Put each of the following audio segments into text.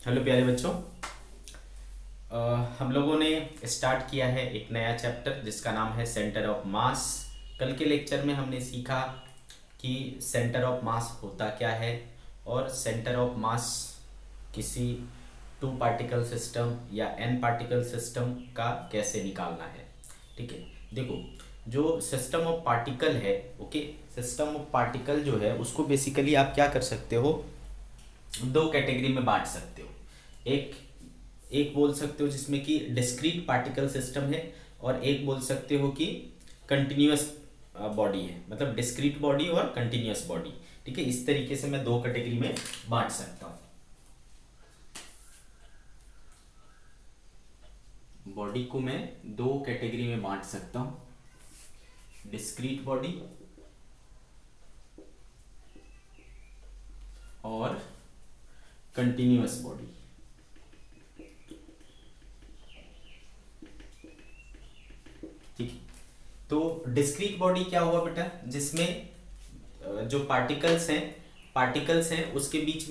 Hello प्यारे बच्चों। हम लोगों ने स्टार्ट किया है एक नया चैप्टर जिसका नाम है सेंटर ऑफ मास। कल के लेक्चर में हमने सीखा कि सेंटर ऑफ मास होता क्या है और सेंटर ऑफ मास किसी टू पार्टिकल सिस्टम या एन पार्टिकल सिस्टम का कैसे निकालना है। ठीक है, देखो, जो सिस्टम ऑफ पार्टिकल है, ओके, सिस्टम ऑफ पार्टिकल जो है उसको बेसिकली आप क्या कर सकते हो, दो कैटेगरी में बांट सकते हो। एक एक बोल सकते हो जिसमें कि डिस्क्रीट पार्टिकल सिस्टम है, और एक बोल सकते हो कि कंटिन्यूअस बॉडी है, मतलब डिस्क्रीट बॉडी और कंटिन्यूअस बॉडी। ठीक है, इस तरीके से मैं दो कैटेगरी में बांट सकता हूँ। बॉडी को मैं दो कैटेगरी में बांट सकता हूँ, डिस्क्रीट बॉडी और कंटिन्यूअस बॉडी। ठीक है, तो डिस्क्रीट बॉडी क्या हुआ बेटा, जिसमें जो पार्टिकल्स हैं उसके बीच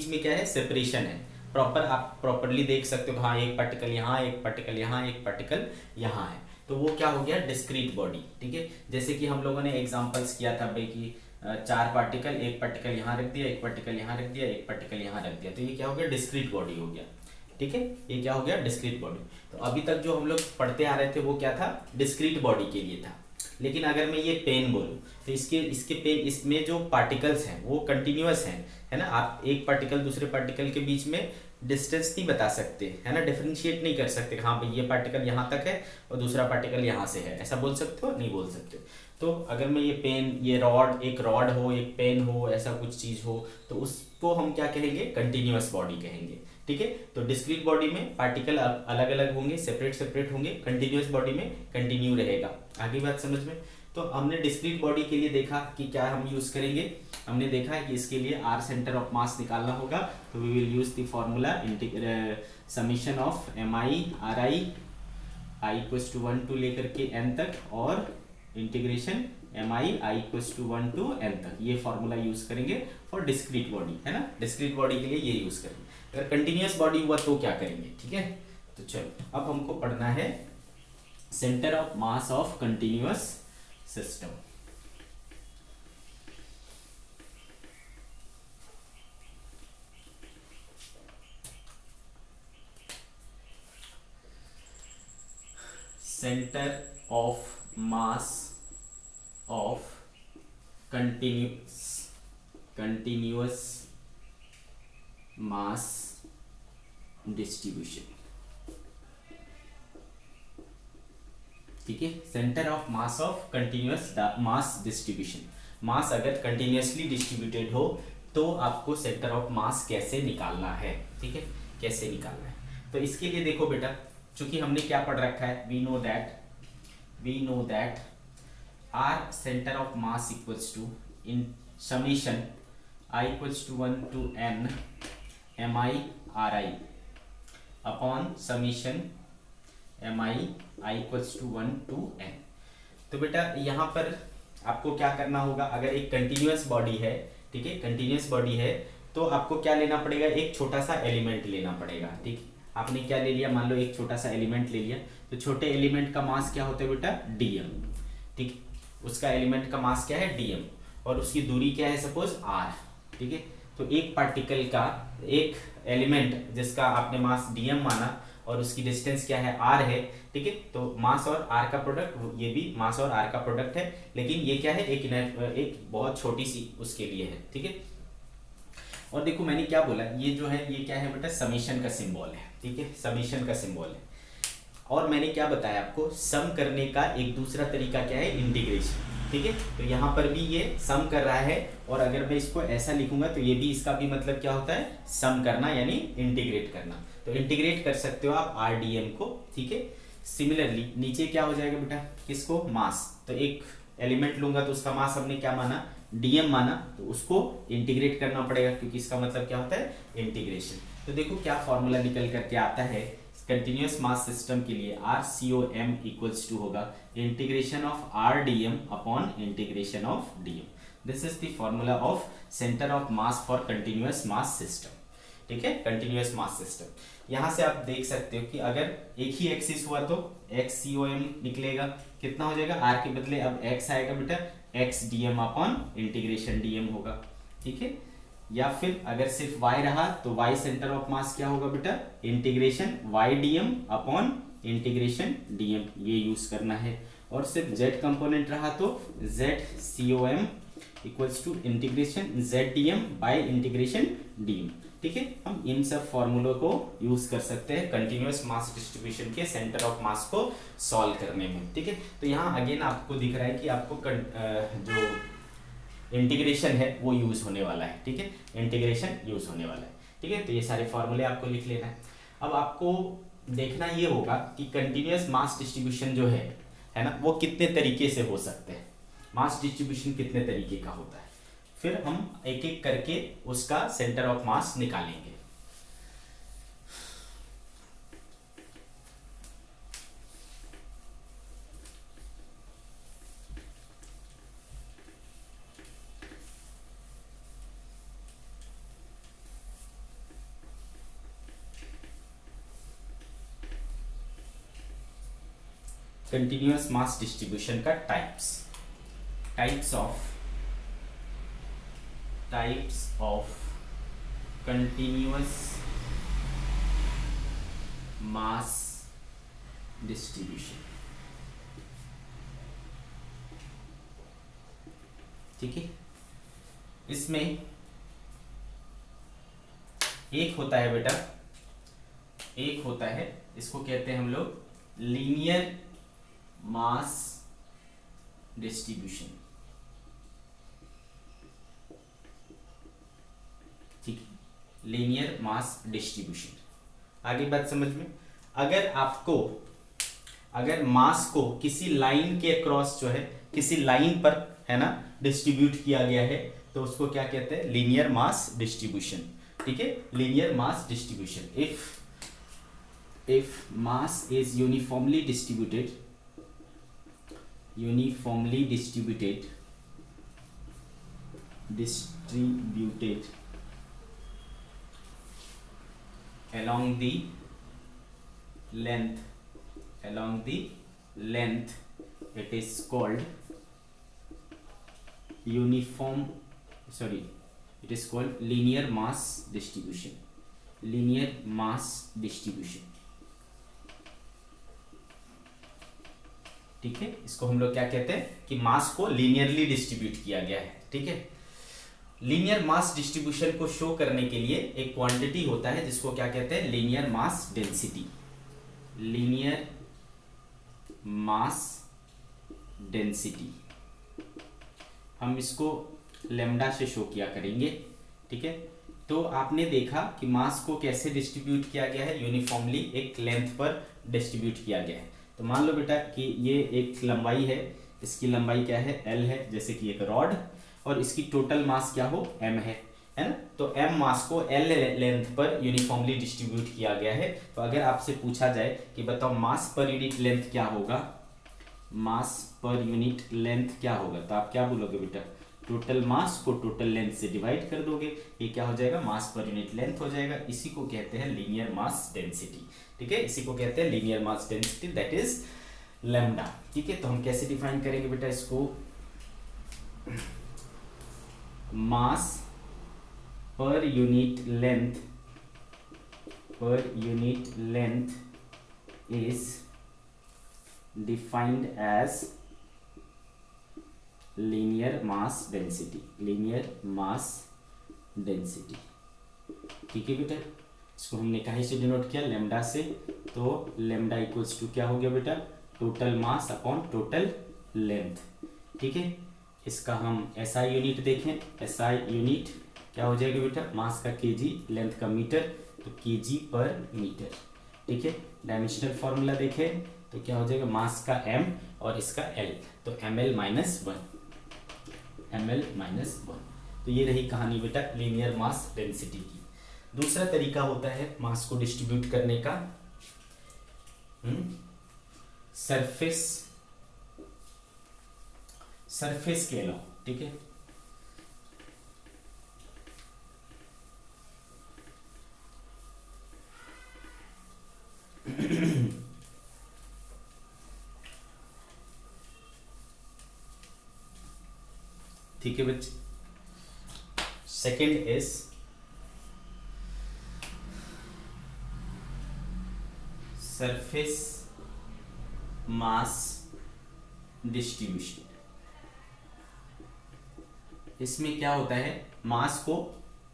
में क्या है, सेपरेशन है। प्रॉपर आप प्रॉपरली देख सकते हो, हाँ, एक पार्टिकल यहाँ, एक पार्टिकल यहाँ, एक पार्टिकल यहाँ है, तो वो क्या हो गया, डिस्क्रीट बॉडी। ठीक है, जैसे कि हम लोगों ने एग्जांपल्स किया था भाई कि चार पार्टिकल, एक पार्टिकल यहाँ रख दिया, एक पार्टिकल यहाँ रख दिया, एक पार्टिकल यहाँ रख दिया, तो ये क्या हो गया, डिस्क्रीट बॉडी हो गया। ठीक है, ये क्या हो गया, डिस्क्रीट बॉडी। तो अभी तक जो हम लोग पढ़ते आ रहे थे वो क्या था, डिस्क्रीट बॉडी के लिए था। लेकिन अगर मैं ये पेन बोलूँ तो इसके पेन, इसमें जो पार्टिकल्स हैं वो कंटिन्यूअस हैं, है ना। आप एक पार्टिकल दूसरे पार्टिकल के बीच में डिस्टेंस नहीं बता सकते, है ना, डिफरेंशिएट नहीं कर सकते, हाँ भाई ये पार्टिकल यहाँ तक है और दूसरा पार्टिकल यहाँ से है, ऐसा बोल सकते हो, नहीं बोल सकते हो। तो अगर मैं ये पेन, ये रॉड, एक रॉड हो, एक पेन हो, ऐसा कुछ चीज़ हो, तो उसको हम क्या कहेंगे, कंटिन्यूअस बॉडी कहेंगे। ठीक है, तो डिस्क्रीट बॉडी में पार्टिकल अलग अलग होंगे, सेपरेट सेपरेट होंगे, कंटिन्यूअस बॉडी में कंटिन्यू रहेगा। आगे बात समझ में। तो हमने डिस्क्रीट बॉडी के लिए देखा कि क्या हम यूज करेंगे, हमने देखा है कि इसके लिए आर सेंटर ऑफ मास निकालना होगा, तो we will use the formula summation of M I R I equals to 1 to लेकर के एन तक, और integration M I equals to 1 to N तक। ये फॉर्मूला यूज करेंगे फॉर डिस्क्रीट बॉडी, है ना, डिस्क्रीट बॉडी के लिए ये यूज करेंगे। अगर कंटिन्यूअस बॉडी हुआ तो क्या करेंगे। ठीक है, तो चलो अब हमको पढ़ना है centre of mass of continuous system. Centre of mass of continuous mass distribution. ठीक है, centre of mass of continuous mass distribution. Mass अगर कंटिन्यूअसली डिस्ट्रीब्यूटेड हो तो आपको सेंटर ऑफ मास कैसे निकालना है। ठीक है, कैसे निकालना है, तो इसके लिए देखो बेटा, चूंकि हमने क्या पढ़ रखा है, we know that R centre of mass equals to in summation I equals to 1 to N M I R I upon summation M I equals to 1 to N. तो बेटा यहाँ पर आपको क्या करना होगा, अगर एक कंटिन्यूअस बॉडी है, ठीक है, कंटिन्यूअस बॉडी है, तो आपको क्या लेना पड़ेगा, एक छोटा सा एलिमेंट लेना पड़ेगा। ठीक, आपने क्या ले लिया, मान लो एक छोटा सा एलिमेंट ले लिया, तो छोटे एलिमेंट का मास क्या होता है बेटा, डीएम। ठीक, उसका एलिमेंट का मास क्या है, डीएम, और उसकी दूरी क्या है, सपोज आर। ठीक है, तो एक पार्टिकल का, एक एलिमेंट जिसका आपने मास डीएम माना और उसकी डिस्टेंस क्या है, आर है। ठीक है, तो मास और आर का प्रोडक्ट, ये भी मास और आर का प्रोडक्ट है, लेकिन ये क्या है, एक बहुत छोटी सी उसके लिए है। ठीक है, और देखो मैंने क्या बोला, ये जो है ये क्या है बेटा, समीशन का सिंबल है। ठीक है, समीशन का सिंबल है, और मैंने क्या बताया आपको, सम करने का एक दूसरा तरीका क्या है, इंटीग्रेशन। ठीक है, तो यहाँ पर भी ये सम कर रहा है, और अगर मैं इसको ऐसा लिखूंगा तो ये भी, इसका भी मतलब क्या होता है, सम करना यानी इंटीग्रेट करना। तो इंटीग्रेट कर सकते हो आप आर डी एम को। ठीक है, सिमिलरली नीचे क्या हो जाएगा बेटा, किसको, मास, तो एक एलिमेंट लूंगा तो उसका मास हमने क्या माना, डीएम माना, तो उसको इंटीग्रेट करना पड़ेगा, क्योंकि इसका मतलब क्या होता है, इंटीग्रेशन। तो देखो क्या फॉर्मूला निकल करके आता है कंटिन्यूअस मास सिस्टम के लिए, R C O M equals to होगा integration of R D M upon integration of D M. This is the formula of centre of mass for continuous mass system. ठीक है, continuous mass system. यहाँ से आप देख सकते हो कि अगर एक ही एक्सिस हुआ तो एक्स सी ओ एम निकलेगा, कितना हो जाएगा, आर के बदले अब एक्स आएगा बेटा, X D M upon integration D M होगा, ठीक है। या फिर अगर सिर्फ y रहा तो y सेंटर ऑफ मास क्या होगा बेटा, integration y dm upon integration dm, ये यूज करना है। और सिर्फ z कंपोनेंट रहा तो z com equals to integration z dm by integration dm, ठीक है। हम इन सब फॉर्मूलों को यूज कर सकते हैं कंटिन्यूअस मास डिस्ट्रीब्यूशन के सेंटर ऑफ मास को सॉल्व करने में, ठीक है। तो यहाँ अगेन आपको दिख रहा है कि आपको जो इंटीग्रेशन है वो यूज होने वाला है, ठीक है, इंटीग्रेशन यूज होने वाला है, ठीक है। तो ये सारे फॉर्मूले आपको लिख लेना है। अब आपको देखना ये होगा कि कंटिन्यूअस मास डिस्ट्रीब्यूशन जो है ना, वो कितने तरीके से हो सकते हैं, मास डिस्ट्रीब्यूशन कितने तरीके का होता है, फिर हम एक एक करके उसका सेंटर ऑफ मास निकालेंगे। कंटिन्यूअस मास डिस्ट्रीब्यूशन का types of continuous mass distribution, ठीक है। इसमें एक होता है बेटा, एक होता है, इसको कहते हैं हम लोग लीनियर मास डिस्ट्रीब्यूशन, ठीक है, लीनियर मास डिस्ट्रीब्यूशन। आगे बात समझ में, अगर मास को किसी लाइन के अक्रॉस जो है, किसी लाइन पर है ना डिस्ट्रीब्यूट किया गया है, तो उसको क्या कहते हैं, लीनियर मास डिस्ट्रीब्यूशन, ठीक है, linear mass distribution. If mass is uniformly distributed along the length, it is called linear mass distribution, ठीक है। इसको हम लोग क्या कहते हैं कि मास को लीनियरली डिस्ट्रीब्यूट किया गया है, ठीक है। लीनियर मास डिस्ट्रीब्यूशन को शो करने के लिए एक क्वांटिटी होता है जिसको क्या कहते हैं, linear mass density, linear mass density. हम इसको लेमडा से शो किया करेंगे, ठीक है। तो आपने देखा कि मास को कैसे डिस्ट्रीब्यूट किया गया है, यूनिफॉर्मली एक लेंथ पर डिस्ट्रीब्यूट किया गया है। तो मान लो बेटा कि ये एक लंबाई है, इसकी लंबाई क्या है, L है, जैसे कि एक रॉड, और इसकी टोटल मास क्या हो, m है ना। तो m मास को L लेंथ पर यूनिफॉर्मली डिस्ट्रीब्यूट किया गया है। तो अगर आपसे पूछा जाए कि बताओ मास पर यूनिट लेंथ क्या होगा, मास पर यूनिट लेंथ क्या होगा, तो आप क्या बोलोगे बेटा, टोटल मास को टोटल लेंथ से डिवाइड कर दोगे, ये क्या हो जाएगा, मास पर यूनिट लेंथ हो जाएगा। इसी को कहते हैं लीनियर मास डेंसिटी, ठीक है, इसी को कहते हैं linear mass density, that is lambda, ठीक है। तो हम कैसे डिफाइन करेंगे बेटा इसको, mass per unit length is defined as linear mass density, ठीक है बेटा। इसको हमने कहीं से डिनोट किया, लेमडा से, तो लेमडा इक्वल्स टू क्या हो गया बेटा, total mass upon total length, ठीक है। इसका हम एसआई यूनिट देखें, एसआई यूनिट क्या हो जाएगा बेटा, मास का केजी, लेंथ का मीटर, तो केजी पर मीटर, ठीक है। डायमेंशनल फॉर्मूला देखें तो क्या हो जाएगा, मास का m और इसका l, तो ml माइनस वन, तो ये रही कहानी बेटा लीनियर मास डेंसिटी की। दूसरा तरीका होता है मास को डिस्ट्रीब्यूट करने का, सरफेस के अलावा, ठीक है। ठीक है बच्चे। Second is surface mass distribution. इसमें क्या होता है, मास को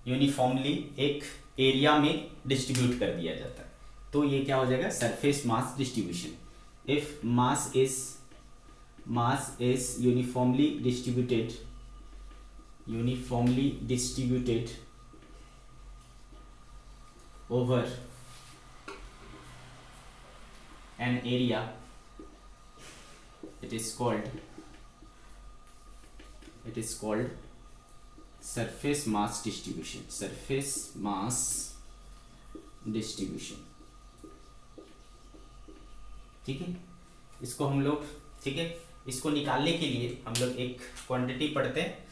यूनिफॉर्मली एक एरिया में डिस्ट्रीब्यूट कर दिया जाता है, तो ये क्या हो जाएगा, surface mass distribution. If mass is uniformly distributed over an area, it is called surface mass distribution, ठीक है। इसको हम लोग, ठीक है, इसको निकालने के लिए हम लोग एक क्वांटिटी पढ़ते हैं,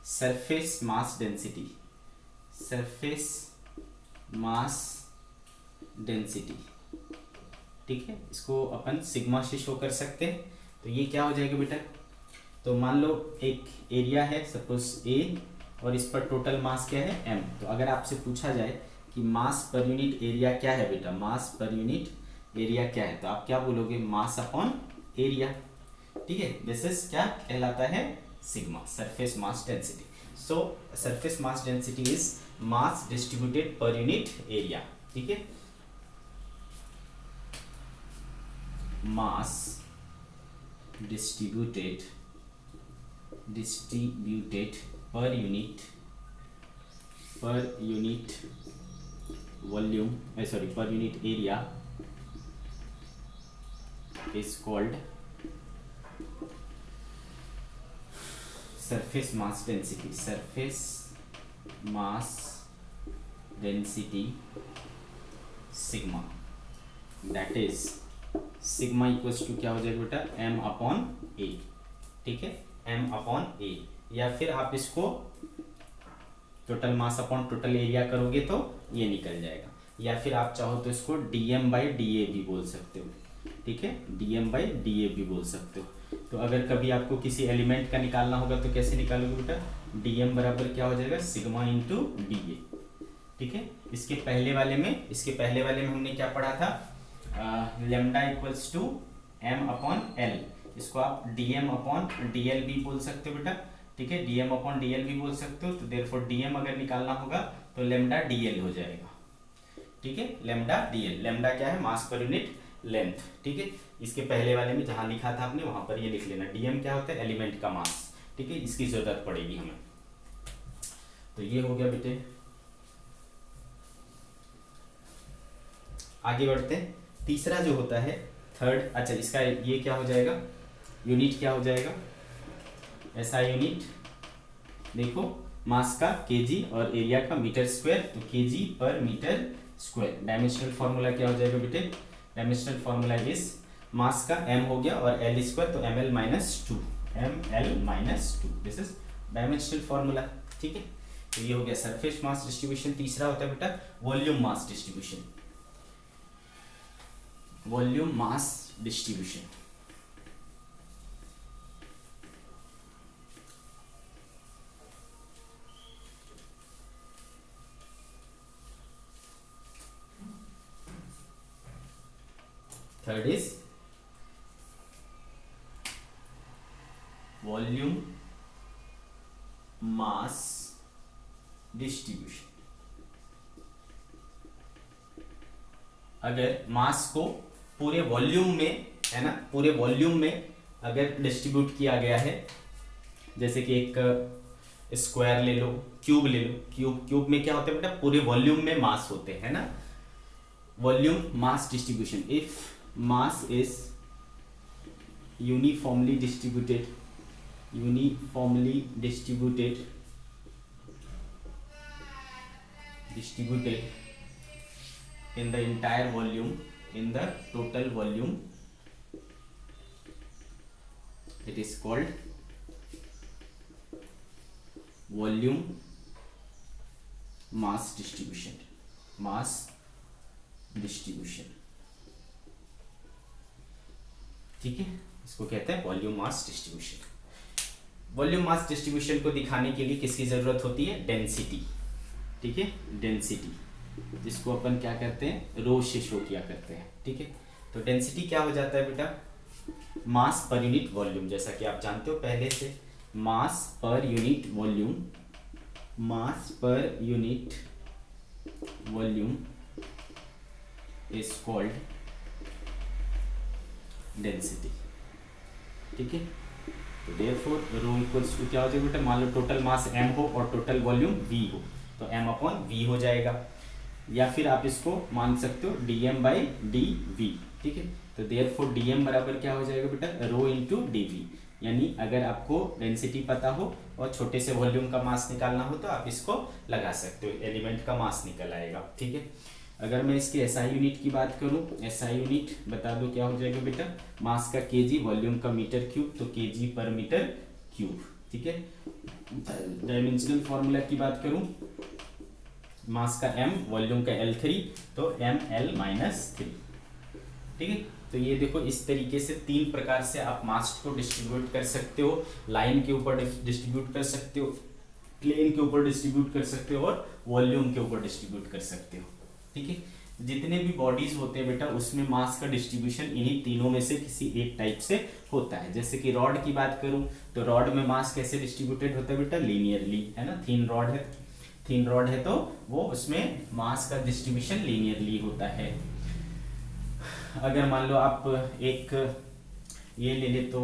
सरफेस मास डेंसिटी, ठीक है। इसको अपन सिग्मा से शो कर सकते हैं। तो ये क्या हो जाएगा बेटा, तो मान लो एक एरिया है सपोज ए, और इस पर टोटल मास क्या है m। तो अगर आपसे पूछा जाए कि मास पर यूनिट एरिया क्या है बेटा, मास पर यूनिट एरिया क्या है, तो आप क्या बोलोगे, मास अपॉन एरिया, ठीक है। दिस इज क्या कहलाता है, sigma, surface mass density. So surface mass density is mass distributed per unit area, ठीक है। मास distributed per unit volume, per unit area is called surface mass density sigma, that is sigma equals to क्या हो जाएगा बेटा, m upon ए, ठीक है, m upon ए। या फिर आप इसको total mass upon total area करोगे तो ये निकल जाएगा, या फिर आप चाहो तो इसको dm बाई डी भी बोल सकते हो, ठीक है, dm बाई डी भी बोल सकते हो। तो अगर कभी आपको किसी एलिमेंट का निकालना होगा तो कैसे निकालोगे बेटा, dm बराबर क्या हो जाएगा, सिग्मा इंटू डी, ठीक है। इसके पहले वाले में हमने क्या पढ़ा था, lambda equals to m upon l, इसको आप dm अपॉन dl भी बोल सकते हो बेटा, ठीक है, dm अपॉन dl भी बोल सकते हो। तो देयरफॉर dm अगर निकालना होगा तो लेमडा dl हो जाएगा, ठीक है, लेमडा dl। लेमडा क्या है, मास पर यूनिट लेंथ, ठीक है। इसके पहले वाले में जहां लिखा था आपने वहां पर ये लिख लेना, dm क्या होता है, एलिमेंट का मास, ठीक है, इसकी जरूरत पड़ेगी हमें। तो ये हो गया बेटे, आगे बढ़ते हैं। तीसरा जो होता है थर्ड, अच्छा इसका ये क्या हो जाएगा, यूनिट क्या हो जाएगा, ऐसा यूनिट देखो, मास का केजी और एरिया का मीटर स्क्वायर, तो केजी पर मीटर स्क्वायर। डायमेंशनल फार्मूला क्या हो जाएगा बेटे, डायमेंशनल फार्मूला इज मास का m हो गया और l स्क्वायर, तो ml minus two, this is dimensional formula, ठीक है। तो ये हो गया सरफेस मास डिस्ट्रीब्यूशन। तीसरा होता है बेटा volume mass distribution, volume mass distribution. Third is volume mass distribution. अगर मास को पूरे वॉल्यूम में, है ना, पूरे वॉल्यूम में अगर डिस्ट्रीब्यूट किया गया है, जैसे कि एक स्क्वायर ले लो, क्यूब ले लो, क्यूब में क्या होता है बेटा, पूरे वॉल्यूम में मास होते हैं ना। Volume mass distribution, if mass is uniformly distributed in the entire volume, in the total volume, it is called volume mass distribution, ठीक है, इसको कहते हैं volume mass distribution. Volume mass distribution को दिखाने के लिए किसकी जरूरत होती है? डेंसिटी। ठीक है, डेंसिटी, जिसको अपन क्या करते हैं? रो से शो किया करते हैं। ठीक है, तो डेंसिटी क्या हो जाता है बेटा? मास पर यूनिट वॉल्यूम, जैसा कि आप जानते हो पहले से, मास per unit volume, mass per unit volume is called density. ठीक है, तो देयरफॉर रो इक्वल्स टू क्या हो जाएगा बेटा? मान लो टोटल मास m हो और टोटल वॉल्यूम v हो, तो m अपॉन v हो जाएगा, या फिर आप इसको मान सकते हो dm बाई dv। ठीक है, तो देयरफॉर dm बराबर क्या हो जाएगा बेटा? Rho into dv। यानी अगर आपको डेंसिटी पता हो और छोटे से वॉल्यूम का मास निकालना हो तो आप इसको लगा सकते हो, एलिमेंट का मास निकल आएगा। ठीक है, अगर मैं इसकी एसआई यूनिट की बात करूं, एसआई यूनिट बता दो क्या हो जाएगा बेटा? मास का केजी, वॉल्यूम का मीटर क्यूब, तो केजी पर मीटर क्यूब। ठीक है, डायमेंशनल फॉर्मूला की बात करूं, मास का m, वॉल्यूम का L3, तो ml माइनस 3। ठीक है, तो ये देखो इस तरीके से तीन प्रकार से आप मास को डिस्ट्रीब्यूट कर सकते हो। लाइन के ऊपर डिस्ट्रीब्यूट कर सकते हो, प्लेन के ऊपर डिस्ट्रीब्यूट कर सकते हो, और वॉल्यूम के ऊपर डिस्ट्रीब्यूट कर सकते हो। ठीक है, जितने भी बॉडीज होते हैं बेटा उसमें मास का डिस्ट्रीब्यूशन इन्हीं तीनों में से किसी एक टाइप से होता है। जैसे कि रॉड की बात करूं तो रॉड में मास कैसे डिस्ट्रीब्यूटेड होता है बेटा? लीनियरली, है ना। थिन रॉड है, थिन रॉड है तो वो उसमें मास का डिस्ट्रीब्यूशन लीनियरली होता है। अगर मान लो आप एक ये ले ले तो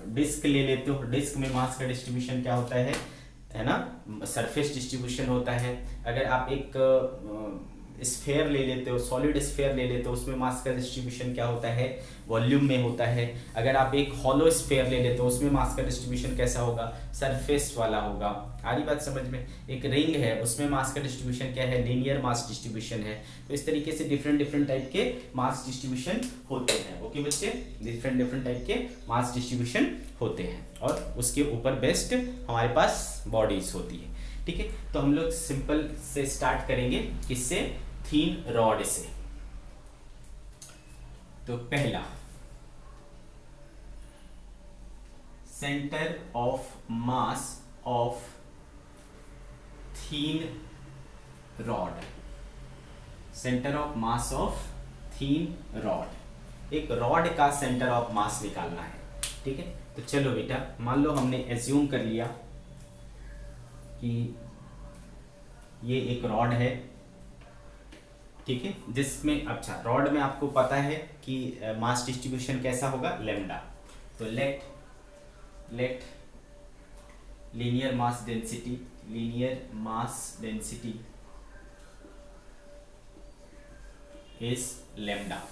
डिस्क ले लेते हो, डिस्क में मास का डिस्ट्रीब्यूशन क्या होता है ना? सरफेस डिस्ट्रीब्यूशन होता है। अगर आप एक स्फेयर ले लेते हो, सॉलिड स्फेयर ले लेते हो, उसमें मास का डिस्ट्रीब्यूशन क्या होता है? वॉल्यूम में होता है। अगर आप एक हॉलो स्फेयर ले लेते हो उसमें मास का डिस्ट्रीब्यूशन कैसा होगा? सरफेस वाला होगा। आ रही बात समझ में? एक रिंग है उसमें मास का डिस्ट्रीब्यूशन क्या है? लीनियर मास डिस्ट्रीब्यूशन है। तो इस तरीके से डिफरेंट डिफरेंट टाइप के मास डिस्ट्रीब्यूशन होते हैं। ओके बच्चे, डिफरेंट डिफरेंट टाइप के मास डिस्ट्रीब्यूशन होते हैं और उसके ऊपर बेस्ड हमारे पास बॉडीज होती है। ठीक है, तो हम लोग सिंपल से स्टार्ट करेंगे, किससे? थीन रॉड से। तो पहला, centre of mass of thin rod, centre of mass of thin rod, एक रॉड का सेंटर ऑफ मास निकालना है। ठीक है, तो चलो बेटा, मान लो हमने एज्यूम कर लिया कि ये एक रॉड है। ठीक है, जिसमें अच्छा रॉड में आपको पता है कि मास डिस्ट्रीब्यूशन कैसा होगा? लैम्डा। तो let linear mass density, linear mass density is lambda.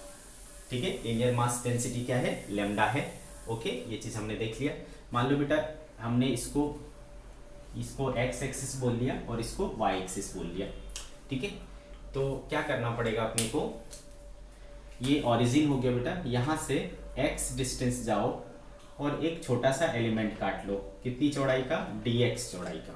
ठीक है, लीनियर मास डेंसिटी क्या है? लैम्डा है। ओके, ये चीज हमने देख लिया। मान लो बेटा हमने इसको एक्स एक्सिस बोल लिया और इसको वाई एक्सिस बोल लिया। ठीक है, तो क्या करना पड़ेगा अपने को? ये ओरिजिन हो गया बेटा, यहाँ से x डिस्टेंस जाओ और एक छोटा सा एलिमेंट काट लो। कितनी चौड़ाई का? dx चौड़ाई का।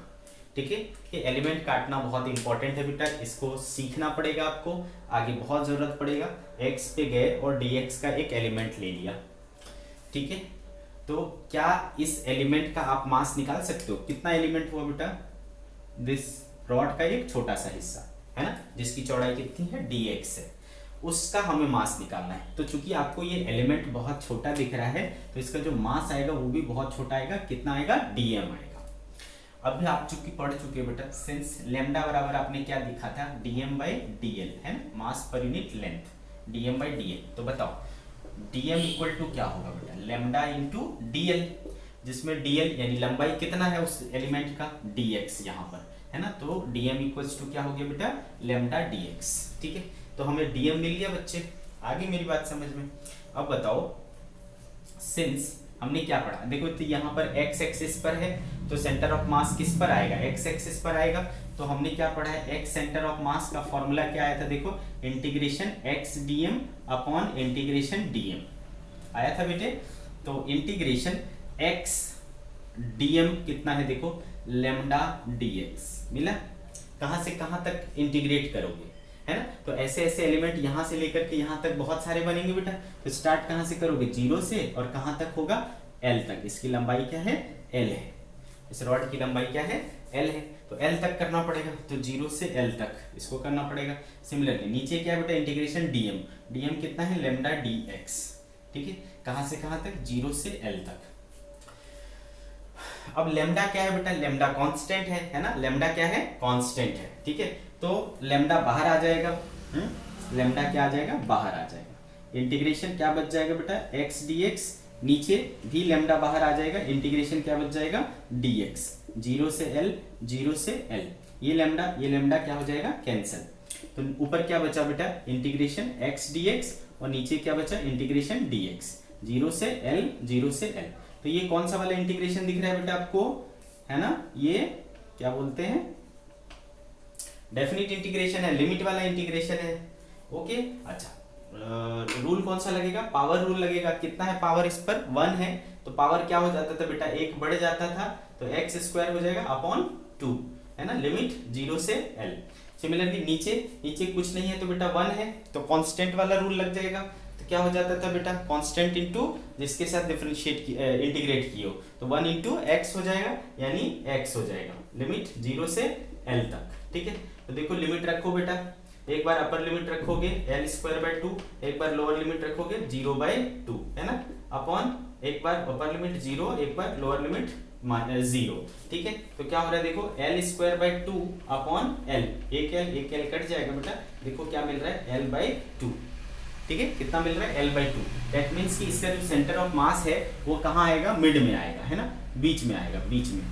ठीक है, ये एलिमेंट काटना बहुत इंपॉर्टेंट है बेटा, इसको सीखना पड़ेगा आपको, आगे बहुत जरूरत पड़ेगा। x पे गए और dx का एक एलिमेंट ले लिया। ठीक है, तो क्या इस एलिमेंट का आप मास निकाल सकते हो? कितना एलिमेंट हुआ बेटा? दिस रॉड का एक छोटा सा हिस्सा है ना, जिसकी चौड़ाई कितनी है? dx है, उसका हमें मास निकालना है। तो चूंकि आपको ये एलिमेंट बहुत छोटा दिख रहा है तो इसका जो मास आएगा वो भी बहुत छोटा आएगा। कितना आएगा? dm आएगा। अभी आप चूंकि पढ़ चुके बेटा, सिंस लैम्डा बराबर आपने क्या दिखा था? dm बाई dl, है ना, mass per unit length, dm by dl। तो बताओ dm इक्वल टू क्या होगा बेटा? लैम्डा इंटू dl, जिसमें dl यानी लंबाई कितना है उस एलिमेंट का? dx यहाँ पर, है ना। तो dm इक्वल्स टू क्या हो गया बेटा? Lambda dx। ठीक है, तो हमें dm मिल गया बच्चे। आगे मेरी बात समझ में? अब बताओ, सिंस हमने क्या पढ़ा? देखो तो यहाँ पर x एक्सिस पर है तो सेंटर ऑफ मास किस पर आएगा? x एक्सिस पर आएगा। तो हमने क्या पढ़ा है? x सेंटर ऑफ मास का फॉर्मूला क्या आया था? देखो, integration x dm upon integration dm आया था बेटे। तो इंटीग्रेशन x dm कितना है? देखो, लैम्डा dx मिला। कहां से कहां तक इंटीग्रेट करोगे, है ना। तो ऐसे ऐसे एलिमेंट यहां से लेकर के यहां तक बहुत सारे बनेंगे बेटा। तो स्टार्ट कहां से करोगे? 0 से, और कहां तक होगा? L तक। इसकी लंबाई क्या है? एल है, इस रॉड की लंबाई क्या है, एल है, तो एल तक करना पड़ेगा, तो 0 से एल तक इसको करना पड़ेगा। सिमिलरली नीचे क्या है बेटा, इंटीग्रेशन डीएम, डीएम कितना है, लेमडा डी एक्स, ठीक है, कहाँ से कहाँ तक, 0 से एल तक। अब लेमडा क्या है बेटा, लेमडा कांस्टेंट है ना, लेमडा क्या है, कांस्टेंट है, ठीक है, तो लेमडा बाहर आ जाएगा, लेमडा क्या आ जाएगा, बाहर आ जाएगा। इंटीग्रेशन क्या बच जाएगा बेटा, एक्स डी एक्स, नीचे भी लेमडा बाहर आ जाएगा, इंटीग्रेशन क्या बच जाएगा, डी एक्स, 0 से एल, 0 से एल, ये लेमडा क्या हो जाएगा, कैंसिल। तो ऊपर क्या बचा बेटा, इंटीग्रेशन एक्स डी एक्स, और नीचे क्या बचा, इंटीग्रेशन डी एक्स, 0 से एल, 0 से एल। तो ये कौन सा वाला इंटीग्रेशन दिख रहा है बेटा आपको, है ना, ये क्या बोलते हैं, डेफिनिट इंटीग्रेशन है, लिमिट वाला इंटीग्रेशन है, ओके। अच्छा, रूल कौन सा लगेगा, पावर रूल लगेगा। कितना है पावर इस पर, 1 है, तो पावर क्या हो जाता था बेटा, 1 बढ़ जाता था, तो एक्स स्क्वायर हो जाएगा अपॉन 2, है ना, लिमिट 0 से एल। सिमिलरली नीचे कुछ नहीं है, तो बेटा 1 है, तो कांस्टेंट वाला रूल लग जाएगा, तो क्या हो जाता था बेटा, कांस्टेंट इनटू जिसके साथ डिफरेंशिएट इंटीग्रेट किए हो, तो 1 इंटू एक्स हो जाएगा, यानी एक्स हो जाएगा, लिमिट 0 से एल तक, ठीक है। तो देखो लिमिट रखो बेटा, एक बार अपर लिमिट रखोगे एल स्क्वायर बाय 2, एक बार लोअर लिमिट रखोगे 0 बाय 2, है ना, अपॉन एक बार अपर लिमिट 0, एक बार लोअर लिमिट 0, ठीक है। तो क्या हो रहा है देखो, L square by 2 upon L, एक एल कट जाएगा बेटा, देखो क्या मिल रहा है, एल बाय 2, ठीक है, कितना मिल रहा है, एल बाय 2। दैट मीन्स कि इसका जो सेंटर ऑफ मास है वो कहाँ आएगा, मिड में आएगा, है ना, बीच में आएगा, बीच में,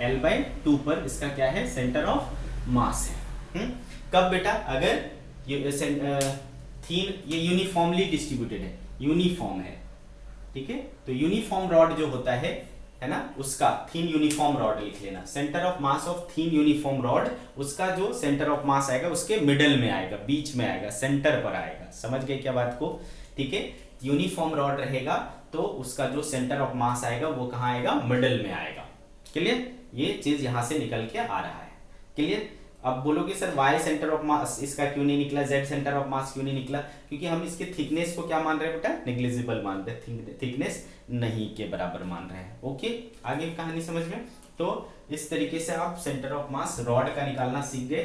एल बाय 2 पर इसका क्या है, सेंटर ऑफ मास है। कब बेटा, अगर ये थीन ये यूनिफॉर्मली डिस्ट्रीब्यूटेड है, यूनिफॉर्म है, ठीक है, तो यूनिफॉर्म रॉड जो होता है ना, उसका थीन यूनिफॉर्म रॉड लिख लेना, centre of mass of thin uniform rod, उसका जो सेंटर ऑफ मास आएगा उसके मिडल में आएगा, बीच में आएगा, सेंटर पर आएगा, समझ गए क्या बात को, ठीक है। यूनिफॉर्म रॉड रहेगा तो उसका जो सेंटर ऑफ मास आएगा वो कहाँ आएगा, मिडल में आएगा, क्लियर, ये चीज यहां से निकल के आ रहा है, क्लियर। अब बोलोगे sir Y centre of mass इसका क्यों नहीं निकला, जेड सेंटर ऑफ मास क्यों नहीं निकला, क्योंकि हम इसके थिकनेस को क्या मान रहे हैं बेटा, नेग्लिजिबल मान रहे हैं, थिकनेस नहीं के बराबर मान रहे हैं, ओके। आगे कहानी समझ में, तो इस तरीके से आप सेंटर ऑफ मास रॉड का निकालना सीख गए।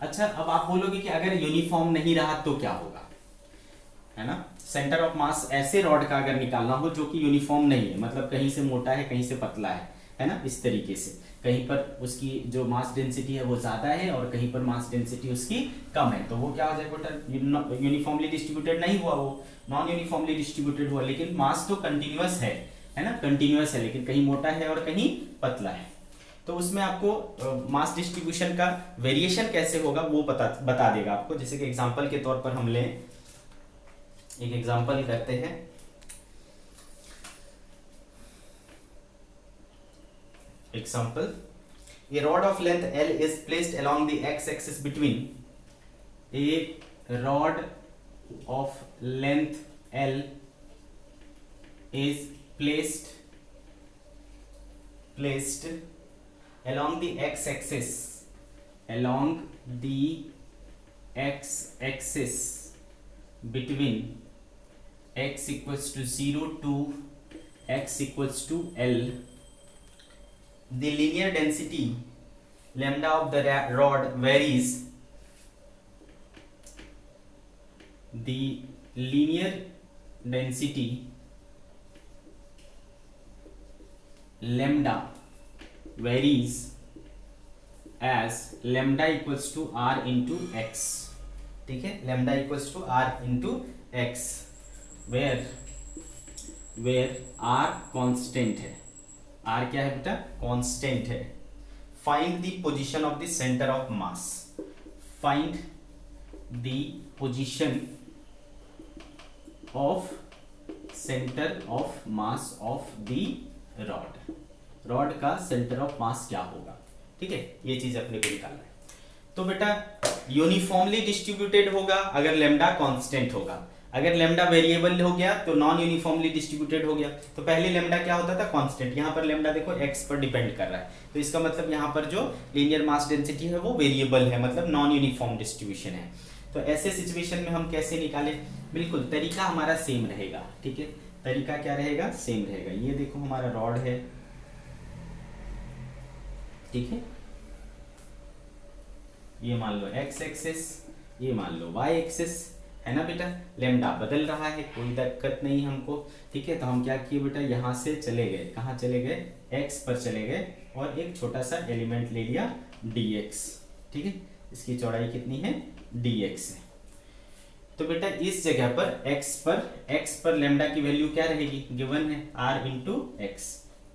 अच्छा, अब आप बोलोगे कि अगर यूनिफॉर्म नहीं रहा तो क्या होगा, है ना, सेंटर ऑफ मास ऐसे रॉड का अगर निकालना हो जो कि यूनिफॉर्म नहीं है, मतलब कहीं से मोटा है कहीं से पतला है ना, इस तरीके से, कहीं पर उसकी जो मास डेंसिटी है वो ज्यादा है और कहीं पर मास डेंसिटी उसकी कम है, तो वो क्या हो जाएगा बेटा, यूनिफॉर्मली डिस्ट्रीब्यूटेड नहीं हुआ, वो नॉन यूनिफॉर्मली डिस्ट्रीब्यूटेड हुआ, लेकिन मास तो कंटिन्यूअस है ना, कंटिन्यूअस है, लेकिन कहीं मोटा है और कहीं पतला है। तो उसमें आपको मास डिस्ट्रीब्यूशन का वेरिएशन कैसे होगा वो बता देगा आपको। जैसे कि एग्जांपल के तौर पर हम लें, एक एग्जांपल करते हैं, example, a rod of length L is placed along the x-axis between, a rod of length L is placed along the x-axis, between x equals to 0 to x equals to L. The linear density lambda of the rod varies. The linear density lambda varies as lambda equals to r into x, ठीक है, lambda equals to r into x, where r constant है, r क्या है बेटा, constant है। Find the position of the centre of mass, find the position of centre of mass of the rod का centre of मास क्या होगा, ठीक है, ये चीज अपने को निकालना है। तो बेटा यूनिफॉर्मली डिस्ट्रीब्यूटेड होगा अगर लेमडा कांस्टेंट होगा, अगर लेमडा वेरिएबल हो गया तो नॉन यूनिफॉर्मली डिस्ट्रीब्यूटेड हो गया। तो पहले लेमडा क्या होता था, कांस्टेंट, यहाँ पर लेमडा देखो x पर डिपेंड कर रहा है, तो इसका मतलब यहाँ पर जो लीनियर मास डेंसिटी है वो वेरिएबल है, मतलब नॉन यूनिफॉर्म डिस्ट्रीब्यूशन है। तो ऐसे सिचुएशन में हम कैसे निकालें, बिल्कुल तरीका हमारा सेम रहेगा, ठीक है, तरीका क्या रहेगा, सेम रहेगा। ये देखो हमारा रॉड है, ठीक है, ये मान लो x एक्सिस, ये मान लो y एक्सिस, है ना बेटा। लेमडा बदल रहा है, कोई दिक्कत नहीं हमको, ठीक है। तो हम क्या किए बेटा, यहाँ से चले गए, कहाँ चले गए, x पर चले गए और एक छोटा सा एलिमेंट ले लिया dx, ठीक है। इसकी चौड़ाई कितनी है, dx है। तो बेटा इस जगह पर x पर लेमडा की वैल्यू क्या रहेगी, गिवन है r इंटू एक्स,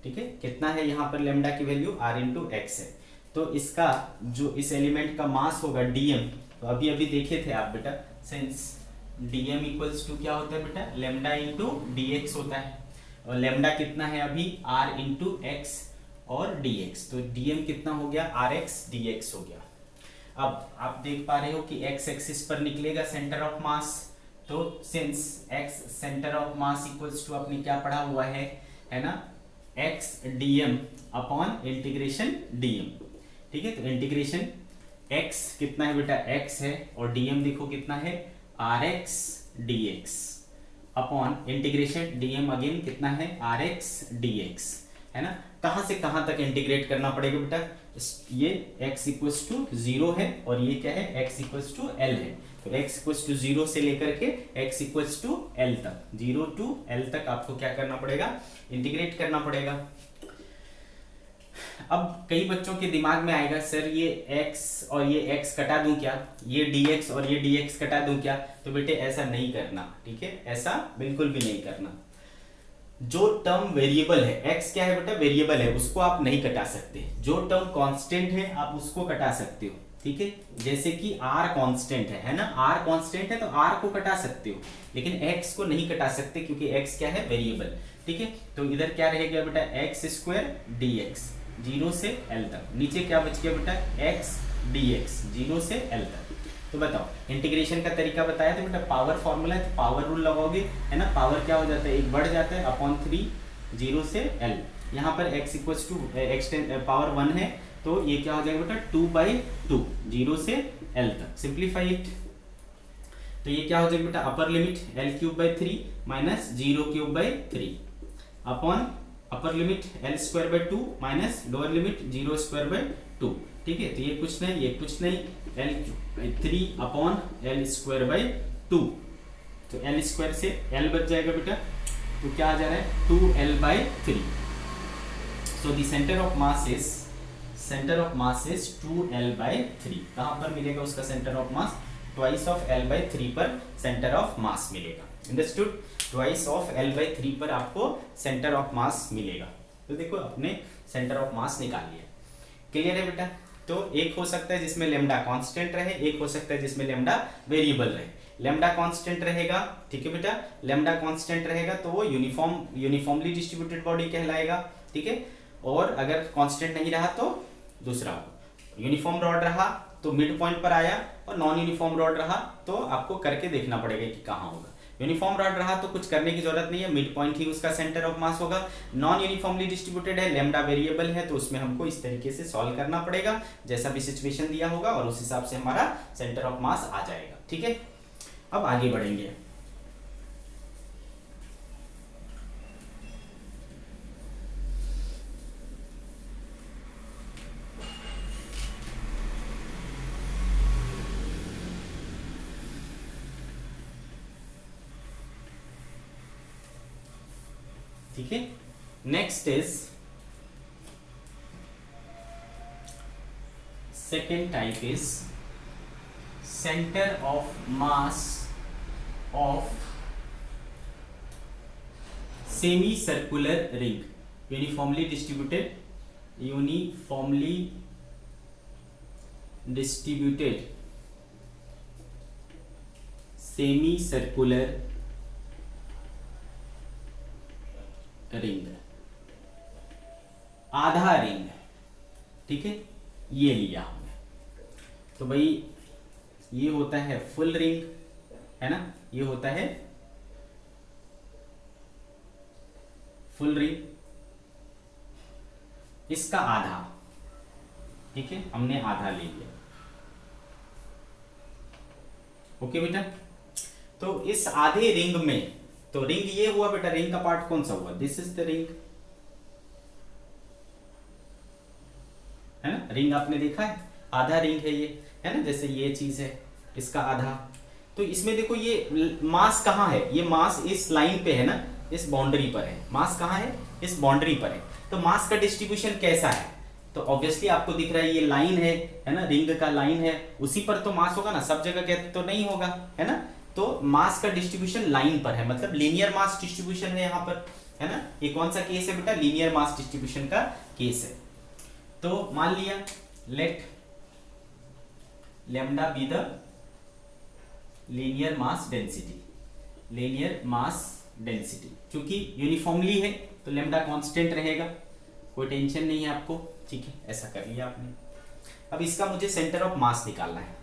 ठीक है। कितना है यहाँ पर लेमडा की वैल्यू, r इंटू एक्स है। तो इसका जो इस एलिमेंट का मास होगा dm, तो अभी अभी देखे थे आप बेटा, सिंस dm इक्वल्स टू क्या होता है बेटा, लेमडा इंटू dx होता है। और लेमडा कितना है अभी, r इंटू एक्स और dx, तो dm कितना हो गया, rx dx हो गया। अब आप देख पा रहे हो कि x एक्सिस पर निकलेगा सेंटर ऑफ मास, तो since x centre of mass equals to आपने क्या पढ़ा हुआ है ना, x dm upon integration dm, ठीक है। तो इंटीग्रेशन x कितना है बेटा, x है, और dm देखो कितना है, rx dx upon integration dm again कितना है, rx dx, है ना। कहां से कहां तक इंटीग्रेट करना पड़ेगा बेटा, ये x इक्वल्स टू 0 है और ये क्या है, x इक्वल्स टू l है। तो x इक्वल्स टू 0 से लेकर के x इक्वल्स टू l तक, 0 टू l तक आपको क्या करना पड़ेगा, इंटीग्रेट करना पड़ेगा। अब कई बच्चों के दिमाग में आएगा, सर ये x और ये x कटा दूं क्या, ये dx और ये dx कटा दूं क्या। तो बेटे ऐसा नहीं करना, ठीक है, ऐसा बिल्कुल भी नहीं करना। जो टर्म वेरिएबल है, x क्या है बेटा, वेरिएबल है, उसको आप नहीं कटा सकते। जो टर्म कांस्टेंट है आप उसको कटा सकते हो, ठीक है। जैसे कि r कांस्टेंट है ना, r कांस्टेंट है तो r को कटा सकते हो, लेकिन x को नहीं कटा सकते क्योंकि x क्या है, वेरिएबल, ठीक है। तो इधर क्या रहेगा बेटा, एक्स स्क्वायर dx 0 से l तक, नीचे क्या बच गया बेटा, x dx 0 से l तक। तो बताओ, इंटीग्रेशन का तरीका बताया था बेटा, पावर फॉर्मूला है तो पावर रूल लगाओगे, है ना। पावर क्या हो जाता है, एक बढ़ जाता है अपॉन 3, 0 से l। यहाँ पर x इक्वल्स टू पावर 1 है, तो ये क्या हो जाएगा बेटा, 2/2, 0 से l तक। सिंप्लीफाई इट, तो ये क्या हो जाएगा बेटा, upper limit l³ 3 minus 0³ 3 upon upper limit l²/2 minus lower limit 0²/2, ठीक है। तो ये कुछ नहीं, ये कुछ नहीं, l3 अपॉन l²/2, तो l² से l बच जाएगा बेटा, तो क्या आ जा रहा है, 2l/3। So the centre of mass is 2l/3। कहां पर मिलेगा उसका centre of mass, twice of l/3 पर सेंटर ऑफ मास मिलेगा। अंडरस्टूड, ट्वाइस ऑफ l/3 पर आपको सेंटर ऑफ मास मिलेगा। तो देखो अपने सेंटर ऑफ मास निकाल लिया, क्लियर है बेटा। तो एक हो सकता है जिसमें लेमडा कांस्टेंट रहे, एक हो सकता है जिसमें लेमडा वेरिएबल रहे। लेमडा कांस्टेंट रहेगा, ठीक है बेटा, लेमडा कांस्टेंट रहेगा तो वो यूनिफॉर्मली डिस्ट्रीब्यूटेड बॉडी कहलाएगा, ठीक है। और अगर कांस्टेंट नहीं रहा तो दूसरा होगा। यूनिफॉर्म रॉड रहा तो मिड पॉइंट पर आया, और नॉन यूनिफॉर्म रॉड रहा तो आपको करके देखना पड़ेगा कि कहाँ होगा। यूनिफॉर्म रॉड रहा तो कुछ करने की जरूरत नहीं है, मिड पॉइंट ही उसका सेंटर ऑफ मास होगा। नॉन यूनिफॉर्मली डिस्ट्रीब्यूटेड है, लेमडा वेरिएबल है, तो उसमें हमको इस तरीके से सॉल्व करना पड़ेगा, जैसा भी सिचुएशन दिया होगा, और उस हिसाब से हमारा सेंटर ऑफ मास आ जाएगा, ठीक है। अब आगे बढ़ेंगे। ठीक है, next is second type is centre of mass of semi circular ring, uniformly distributed semi circular ring, आधा रिंग, ठीक है, ये लिया हमने। तो भाई ये होता है फुल रिंग, है ना, ये होता है फुल रिंग, इसका आधा, ठीक है, हमने आधा ले लिया। ओके बेटा, तो इस आधे रिंग में तो रिंग ये हुआ बेटा, रिंग का पार्ट कौन सा हुआ, दिस इज द रिंग, है ना। रिंग आपने देखा है, आधा रिंग है ये, है ना, जैसे ये चीज है इसका आधा। तो इसमें देखो ये मास कहाँ है, ये मास इस लाइन पे है ना, इस बाउंड्री पर है, मास कहाँ है, इस बाउंड्री पर है। तो मास का डिस्ट्रीब्यूशन कैसा है, तो ऑब्वियसली आपको दिख रहा है ये लाइन है ना, रिंग का लाइन है, उसी पर तो मास होगा ना, सब जगह कहते तो नहीं होगा, है ना। तो मास का डिस्ट्रीब्यूशन लाइन पर है, मतलब लीनियर मास डिस्ट्रीब्यूशन है यहाँ पर, है ना। ये कौन सा केस है बेटा, लीनियर मास डिस्ट्रीब्यूशन का केस है। तो मान लिया let lambda be the linear mass density, linear mass density, क्योंकि यूनिफॉर्मली है तो लैम्डा कांस्टेंट रहेगा, कोई टेंशन नहीं है आपको, ठीक है, ऐसा कर लिया आपने। अब इसका मुझे सेंटर ऑफ मास निकालना है।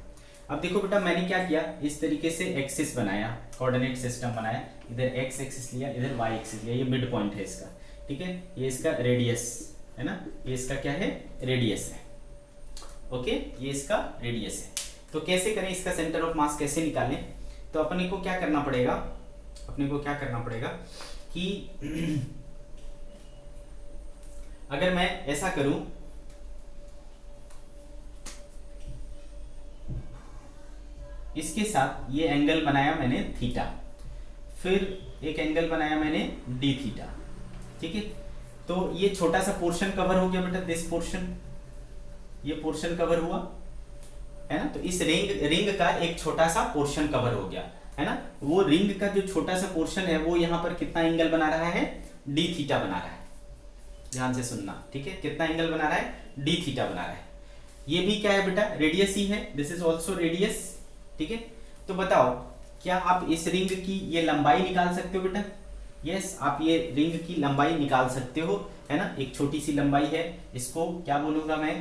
अब देखो बेटा मैंने क्या किया, इस तरीके से एक्सिस बनाया, कोऑर्डिनेट सिस्टम बनाया, इधर एक्स एक्सिस लिया, इधर वाई एक्सिस लिया, ये मिड पॉइंट है इसका, ठीक है, ये इसका रेडियस है ना, ये इसका क्या है, रेडियस है, ओके, ये इसका रेडियस है। तो कैसे करें इसका सेंटर ऑफ मास कैसे निकालें, तो अपने को क्या करना पड़ेगा, अपने को क्या करना पड़ेगा कि अगर मैं ऐसा करूं, इसके साथ ये एंगल बनाया मैंने थीटा, फिर एक एंगल बनाया मैंने डी थीटा, ठीक है। तो ये छोटा सा पोर्शन कवर हो गया बेटा, दिस पोर्शन, ये पोर्शन कवर हुआ है ना। तो इस रिंग का एक छोटा सा पोर्शन कवर हो गया है ना। वो रिंग का जो छोटा सा पोर्शन है वो यहाँ पर कितना एंगल बना रहा है, डी थीटा बना रहा है, ध्यान से सुनना, ठीक है। कितना एंगल बना रहा है, डी थीटा बना रहा है। ये भी क्या है बेटा, रेडियस ही है, दिस इज ऑल्सो रेडियस, ठीक है। तो बताओ क्या आप इस रिंग की ये लंबाई निकाल सकते हो बेटा, यस, आप ये रिंग की लंबाई निकाल सकते हो, है ना। एक छोटी सी लंबाई है, इसको क्या बोलूंगा मैं,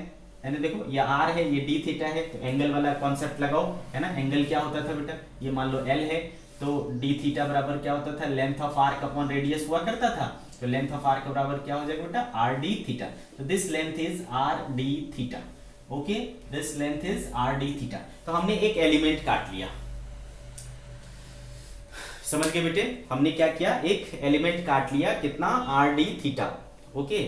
है ना, देखो ये आर है, ये डी थीटा है, तो एंगल वाला कॉन्सेप्ट लगाओ, है ना। एंगल क्या होता था बेटा, ये मान लो एल है, तो डी थीटा बराबर क्या होता था, length of arc upon radius हुआ करता था, तो लेंथ ऑफ आर्क बराबर क्या हो जाएगा बेटा, आर डी थीटा। तो this length is are D theta, okay, this length is are D theta. तो हमने एक एलिमेंट काट लिया, समझ गए बेटे, हमने क्या किया, एक एलिमेंट काट लिया, कितना, आर डी थीटा, ओके,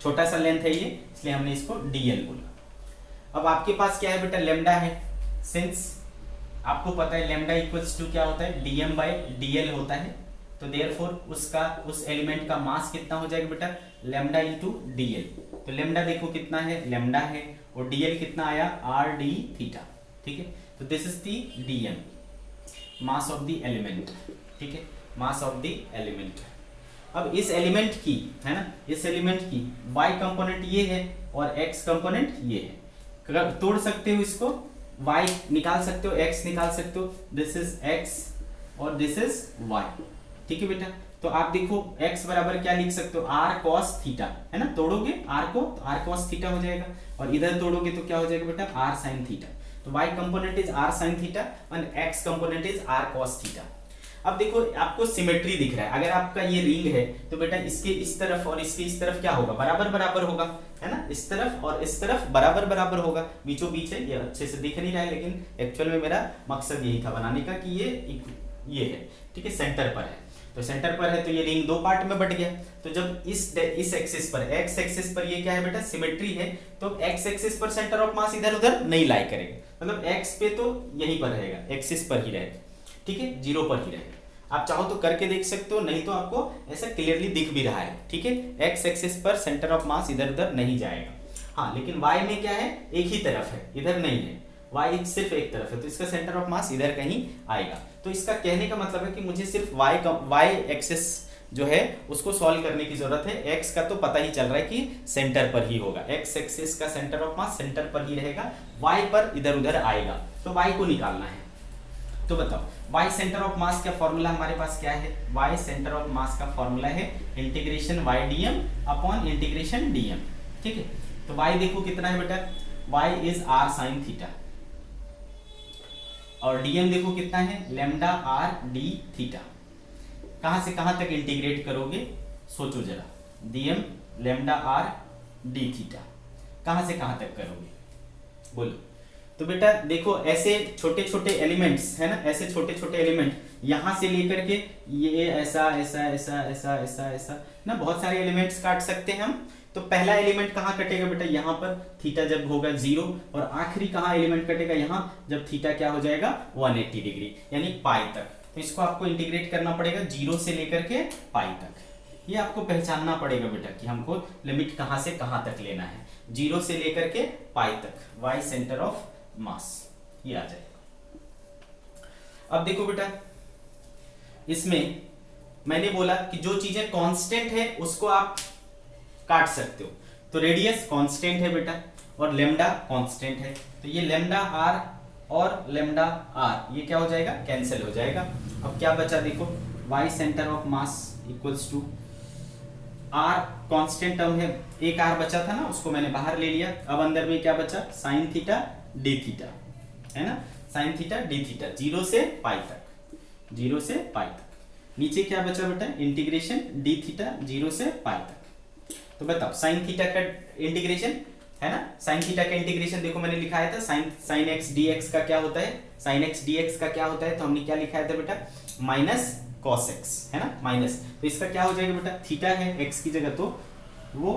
छोटा सा लेंथ है ये, इसलिए हमने इसको डीएल बोला। अब आपके पास क्या है बेटा, लेमडा है, सिंस आपको पता है लेमडा इक्वल्स टू क्या होता है, डीएम बाय डीएल होता है, तो देयरफॉर उसका उस एलिमेंट का मास कितना हो जाएगा बेटा, लेमडा इंटू डीएल। तो लेमडा देखो कितना है, लेमडा है, और डीएल कितना आया, आर डी थीटा, ठीक है। तो this is the DM, mass of the element, ठीक है, मास ऑफ द एलिमेंट। अब इस एलिमेंट की, है ना, इस एलिमेंट की y कंपोनेंट ये है और x कंपोनेंट ये है, तोड़ सकते हो इसको, y निकाल सकते हो, x निकाल सकते हो, दिस इज x और दिस इज y, ठीक है बेटा। तो आप देखो x बराबर क्या लिख सकते हो, r cos थीटा, है ना, तोड़ोगे r को तो r cos थीटा हो जाएगा, और इधर तोड़ोगे तो क्या हो जाएगा बेटा, r sin थीटा। तो y component is r sin theta and x component is r cos theta. अब देखो आपको सिमेट्री दिख रहा है, अगर आपका ये रिंग है तो बेटा इसके इस तरफ और इसके इस तरफ क्या होगा, बराबर बराबर होगा, है ना, इस तरफ और इस तरफ बराबर बराबर होगा, बीचों बीच है, ये अच्छे से दिख नहीं रहा है, लेकिन एक्चुअल में मेरा मकसद यही था बनाने का कि ये है, ठीक है, सेंटर पर है। तो सेंटर पर है तो ये रिंग दो पार्ट में बट गया। तो जब इस एक्सिस पर, एक्स एक्सिस पर ये क्या है बेटा, सिमेट्री है, तो एक्स एक्सिस पर सेंटर ऑफ मास इधर उधर नहीं लाई करेगा, मतलब एक्स पे तो यहीं पर रहेगा, एक्सिस पर ही रहेगा, ठीक है, जीरो पर ही रहेगा। आप चाहो तो करके देख सकते हो, नहीं तो आपको ऐसा क्लियरली दिख भी रहा है, ठीक है, एक्स एक्सिस पर सेंटर ऑफ मास इधर उधर नहीं जाएगा। हाँ, लेकिन वाई में क्या है, एक ही तरफ है, इधर नहीं है, वाई सिर्फ एक तरफ है, तो इसका सेंटर ऑफ मास इधर कहीं आएगा। तो इसका कहने का मतलब है कि मुझे सिर्फ वाई एक्सिस जो है उसको सॉल्व करने की जरूरत है। एक्स का तो पता ही चल रहा है कि सेंटर पर ही होगा, एक्स एक्सिस का सेंटर ऑफ मास सेंटर पर ही रहेगा, वाई पर इधर उधर आएगा, तो वाई को निकालना है। तो बताओ y सेंटर ऑफ मास का फॉर्मूला हमारे पास क्या है, y सेंटर ऑफ मास का फॉर्मूला है integration y dm upon integration dm, ठीक है। तो y देखो कितना है बेटा, y इज r sin थीटा, और dm देखो कितना है, लेमडा r d थीटा। कहां से कहां तक इंटीग्रेट करोगे, सोचो जरा, dm lambda r d theta, कहां से कहां तक करोगे, बोलो। तो बेटा देखो ऐसे छोटे छोटे एलिमेंट्स है ना, ऐसे छोटे छोटे एलिमेंट यहां से लेकर के ये ऐसा ऐसा ऐसा ऐसा ऐसा ऐसा ना, बहुत सारे एलिमेंट्स काट सकते हैं हम। तो पहला एलिमेंट कहाँ कटेगा बेटा, यहाँ पर थीटा जब होगा 0, और आखिरी कहाँ एलिमेंट कटेगा, यहाँ जब थीटा क्या हो जाएगा 180 डिग्री यानी पाई तक। तो इसको आपको इंटीग्रेट करना पड़ेगा 0 से लेकर के पाई तक। ये आपको पहचानना पड़ेगा बेटा कि हमको लिमिट कहाँ से कहाँ तक लेना है, 0 से लेकर के पाई तक, वाई सेंटर ऑफ मास ये आ जाएगा। अब देखो बेटा, इसमें मैंने बोला कि जो चीजें कांस्टेंट है उसको आप काट सकते हो। तो रेडियस कांस्टेंट है बेटा और लेमडा कांस्टेंट है, तो ये लेमडा आर और लेमडा आर ये क्या हो जाएगा, कैंसिल हो जाएगा। अब क्या बचा देखो, Y centre of mass equals to R, constant term है, एक आर बचा था ना, उसको मैंने बाहर ले लिया। अब अंदर में क्या बचा, साइन थीटा डी थीटा, है ना, साइन थीटा डी थीटा 0 से पाई तक, 0 से पाई तक। नीचे क्या बचा बेटा, इंटीग्रेशन डी थीटा 0 से पाई तक। तो बताओ साइन थीटा का इंटीग्रेशन है ना, साइन थीटा का इंटीग्रेशन देखो मैंने लिखाया था, साइन एक्स डी एक्स का क्या होता है, साइन एक्स डी एक्स का क्या होता है, तो हमने क्या लिखाया था बेटा, माइनस कॉस एक्स, है ना, माइनस। तो इसका क्या हो जाएगा बेटा, थीटा है एक्स की जगह, तो वो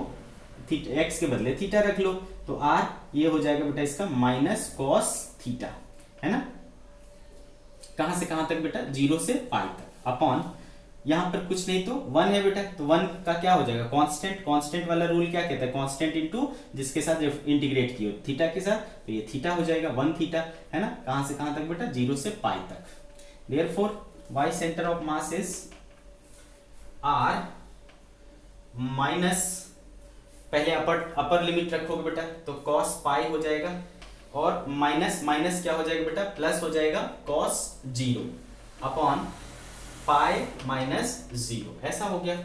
थीटा एक्स के बदले थीटा रख लो, तो आर ये हो जाएगा बेटा इसका माइनस कॉस थीटा, है ना। कहां से कहां तक बेटा, 0 से पाई तक, अपॉन यहां पर कुछ नहीं तो 1 है बेटा, तो 1 का क्या हो जाएगा, कांस्टेंट। कांस्टेंट वाला रूल क्या कहता है, कांस्टेंट इनटू जिसके साथ इंटीग्रेट किए थीटा के साथ, तो ये थीटा हो जाएगा 1 थीटा, है ना। कहां से कहां तक बेटा, 0 से पाई तक। Therefore Y centre of mass is R minus, पहले अपर लिमिट रखोगे बेटा तो cos पाई हो जाएगा, और माइनस माइनस क्या हो जाएगा बेटा, प्लस हो जाएगा cos 0 अपॉन पाई माइनस 0, ऐसा हो गया।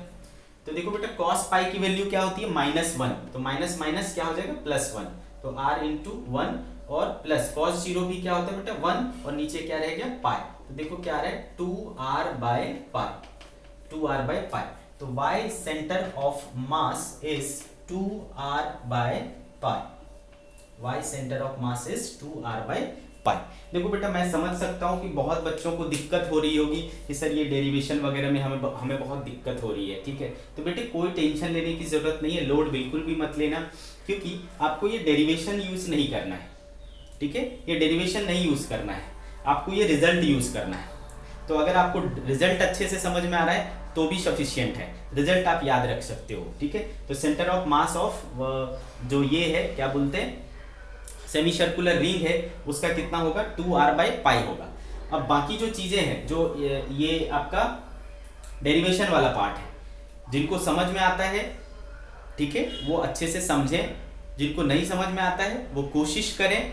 तो देखो बेटा cos पाई की वैल्यू क्या होती है, -1, तो माइनस माइनस क्या हो जाएगा +1, तो r इंटू 1 और प्लस cos 0 भी क्या होता है बेटा 1, और नीचे क्या रह गया पाई, तो देखो क्या आ रहा है 2r by pi, 2r by pi. तो y centre of mass is 2r by pi, y centre of mass is 2r by pi. देखो बेटा मैं समझ सकता हूँ कि बहुत बच्चों को दिक्कत हो रही होगी कि सर ये डेरिवेशन वगैरह में हमें बहुत दिक्कत हो रही है, ठीक है। तो बेटे कोई टेंशन लेने की जरूरत नहीं है, लोड बिल्कुल भी मत लेना, क्योंकि आपको ये डेरिवेशन यूज नहीं करना है, ठीक है, ये डेरिवेशन नहीं यूज करना है, आपको ये रिजल्ट यूज करना है। तो अगर आपको रिजल्ट अच्छे से समझ में आ रहा है तो भी सफिशिएंट है, रिजल्ट आप याद रख सकते हो, ठीक है। तो सेंटर ऑफ मास ऑफ जो ये है क्या बोलते हैं, सेमी सर्कुलर रिंग है, उसका कितना होगा 2r बाय पाई होगा। अब बाकी जो चीजें हैं, जो ये आपका डेरिवेशन वाला पार्ट है, जिनको समझ में आता है, ठीक है, वो अच्छे से समझें, जिनको नहीं समझ में आता है वो कोशिश करें,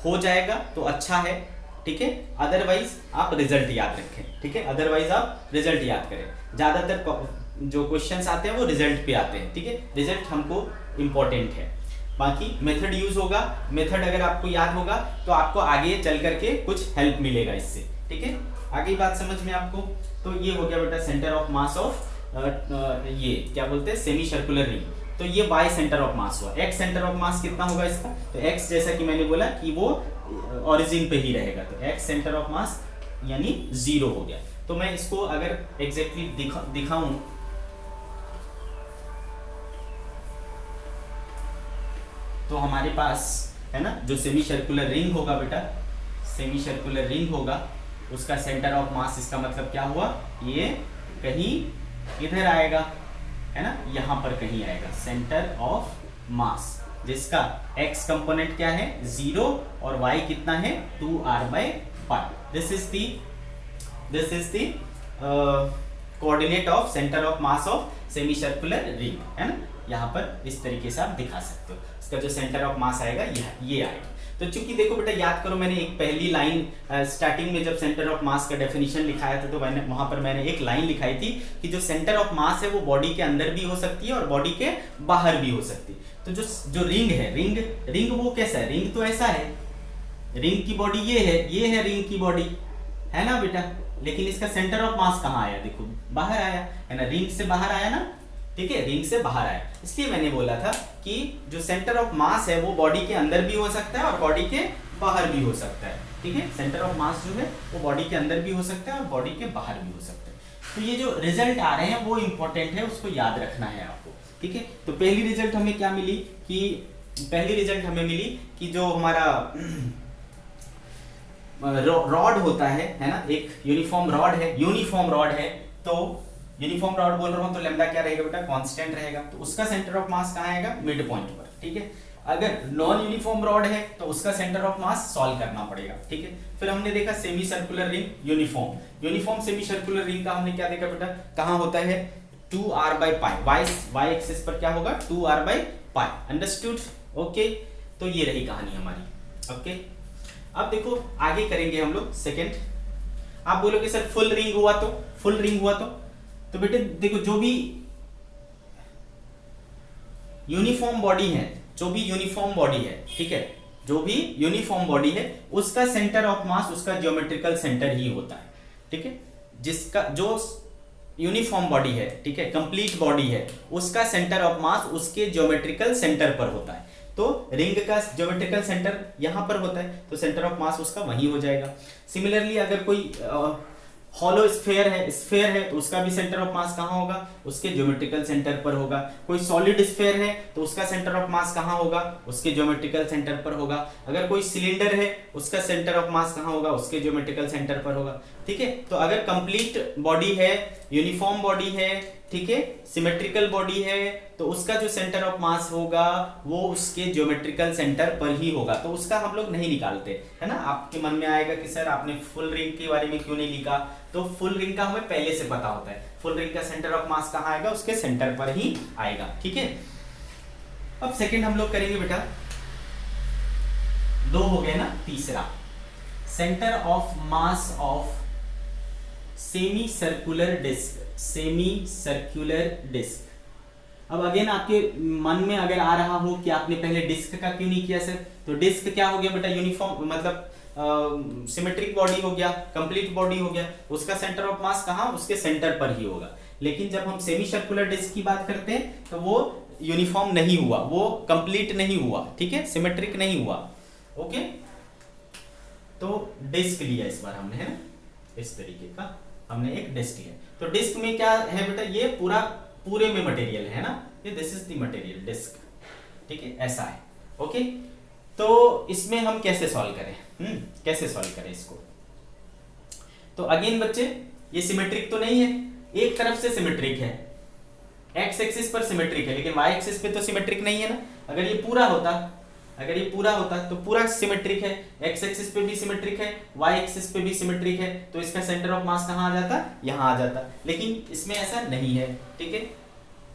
हो जाएगा तो अच्छा है, ठीक है, अदरवाइज आप रिजल्ट याद रखें, ठीक है, अदरवाइज आप रिजल्ट याद करें। ज्यादातर जो क्वेश्चंस आते हैं वो रिजल्ट पे आते हैं, ठीक है, रिजल्ट हमको इंपॉर्टेंट है। बाकी मेथड यूज होगा, मेथड अगर आपको याद होगा तो आपको आगे चल करके कुछ हेल्प मिलेगा इससे, ठीक है। आगे बात समझ में आपको, तो ये हो गया बेटा सेंटर ऑफ मास ऑफ ये क्या बोलते हैं सेमी सर्कुलर रिंग। तो ये y सेंटर ऑफ मास हुआ, x सेंटर ऑफ मास कितना होगा इसका, तो x जैसा कि मैंने बोला कि वो ओरिजिन पे ही रहेगा, तो x सेंटर ऑफ मास यानी 0 हो गया। तो मैं इसको अगर एग्जैक्टली दिखाऊं तो हमारे पास है ना, जो सेमी सर्कुलर रिंग होगा बेटा, सेमी सर्कुलर रिंग होगा, उसका सेंटर ऑफ मास, इसका मतलब क्या हुआ, ये कहीं इधर आएगा, है ना, यहाँ पर कहीं आएगा सेंटर ऑफ मास, जिसका x कंपोनेंट क्या है 0 और y कितना है 2r by pi. This is the coordinate of centre of mass of semi circular ring, है ना। यहाँ पर इस तरीके से आप दिखा सकते हो, इसका जो सेंटर ऑफ मास आएगा ये आएगा। तो चूंकि देखो बेटा याद करो, मैंने एक पहली लाइन स्टार्टिंग में जब सेंटर ऑफ मास का डेफिनेशन लिखाया था तो वहां पर मैंने एक लाइन लिखाई थी कि जो सेंटर ऑफ मास है वो बॉडी के अंदर भी हो सकती है और बॉडी के बाहर भी हो सकती है। तो जो रिंग है, रिंग वो कैसा है, रिंग तो ऐसा है, रिंग की बॉडी ये है रिंग की बॉडी, है ना बेटा, लेकिन इसका सेंटर ऑफ मास कहाँ आया, देखो बाहर आया, है ना, रिंग से बाहर आया ना, ठीक है, रिंग से बाहर आया। इसलिए मैंने बोला था कि जो सेंटर ऑफ मास है वो बॉडी के अंदर भी हो सकता है और बॉडी के बाहर भी हो सकता है। ठीक है, सेंटर ऑफ मास जो है वो बॉडी के अंदर भी हो सकता है और बॉडी के बाहर भी हो सकता है। तो ये जो रिजल्ट आ रहे हैं वो इंपॉर्टेंट है, उसको याद रखना है आपको, ठीक है। तो पहली रिजल्ट हमें क्या मिली कि पहली रिजल्ट हमें मिली कि जो हमारा रॉड होता है ना, एक यूनिफॉर्म रॉड है, तो यूनिफॉर्म रॉड बोल रहा हूं तो लैम्डा क्या रहेगा बेटा, कांस्टेंट रहेगा। तो उसका सेंटर ऑफ मास कहाँ आएगा, मिड पॉइंट पर, ठीक है। अगर नॉन यूनिफॉर्म रॉड है तो उसका सेंटर ऑफ मास सॉल्व करना पड़ेगा, ठीक है। फिर हमने देखा semi circular ring, uniform semi circular ring का हमने क्या देखा बेटा, कहाँ होता है 2r/π, y एक्सिस पर क्या होगा 2r/π, अंडरस्टूड, ओके। तो ये रही कहानी हमारी, ओके। अब देखो आगे करेंगे हम लोग सेकंड। आप बोलोगे सर फुल रिंग हुआ तो बेटे देखो जो भी यूनिफॉर्म बॉडी है, ठीक है, जो भी यूनिफॉर्म बॉडी है उसका सेंटर ऑफ मास उसका ज्योमेट्रिकल सेंटर ही होता है, ठीक है। जिसका जो यूनिफॉर्म बॉडी है, ठीक है, कंप्लीट बॉडी है, उसका सेंटर ऑफ मास उसके ज्योमेट्रिकल सेंटर पर होता है। तो रिंग का ज्योमेट्रिकल सेंटर यहां पर होता है तो सेंटर ऑफ मास उसका वहीं हो जाएगा। सिमिलरली अगर कोई हॉलो स्फेयर है तो उसका भी सेंटर ऑफ मास कहाँ होगा, उसके ज्योमेट्रिकल सेंटर पर होगा। कोई सॉलिड स्फेयर है तो उसका सेंटर ऑफ मास कहाँ होगा, उसके ज्योमेट्रिकल सेंटर पर होगा। अगर कोई सिलेंडर है उसका सेंटर ऑफ मास कहाँ होगा, उसके ज्योमेट्रिकल सेंटर पर होगा, ठीक है। तो अगर कंप्लीट बॉडी है, यूनिफॉर्म बॉडी है, ठीक है, सिमेट्रिकल बॉडी है, तो उसका जो सेंटर ऑफ मास होगा वो उसके ज्योमेट्रिकल सेंटर पर ही होगा। तो उसका हम लोग नहीं निकालते, है ना। आपके मन में आएगा कि सर आपने फुल रिंग के बारे में क्यों नहीं लिखा, तो फुल रिंग का हमें पहले से पता होता है, फुल रिंग का सेंटर ऑफ मास कहाँ आएगा, उसके सेंटर पर ही आएगा, ठीक है। अब सेकंड हम लोग करेंगे बेटा, 2 हो गए ना, तीसरा centre of mass of semi circular disc. अब अगेन आपके मन में अगर आ रहा हो कि आपने पहले डिस्क का क्यों नहीं किया सर, तो डिस्क क्या हो गया बेटा, यूनिफॉर्म मतलब सिमेट्रिक बॉडी हो गया, कंप्लीट बॉडी हो गया, उसका सेंटर ऑफ मास कहाँ, उसके सेंटर पर ही होगा। लेकिन जब हम सेमी सर्कुलर डिस्क की बात करते हैं तो वो यूनिफॉर्म नहीं हुआ, वो कंप्लीट नहीं हुआ, ठीक है, सिमेट्रिक नहीं हुआ, ओके। तो डिस्क लिया इस बार हमने, है ना, इस तरीके का हमने एक डिस्क लिया। तो डिस्क में क्या है बेटा, ये पूरे में मटेरियल है ना, ये this is the material disc, ठीक है, ऐसा है, ओके। तो इसमें हम कैसे सॉल्व करें इसको। तो अगेन बच्चे ये सिमेट्रिक तो नहीं है, एक तरफ से सिमेट्रिक है, एक्स एक्सिस पर सिमेट्रिक है, लेकिन वाई एक्सिस पे तो सिमेट्रिक नहीं है ना। अगर ये पूरा होता तो पूरा सिमेट्रिक है, एक्स एक्सिस पे भी सिमेट्रिक है, वाई एक्सिस पे भी सिमेट्रिक है, तो इसका सेंटर ऑफ मास कहाँ आ जाता, यहाँ आ जाता। लेकिन इसमें ऐसा नहीं है, ठीक है,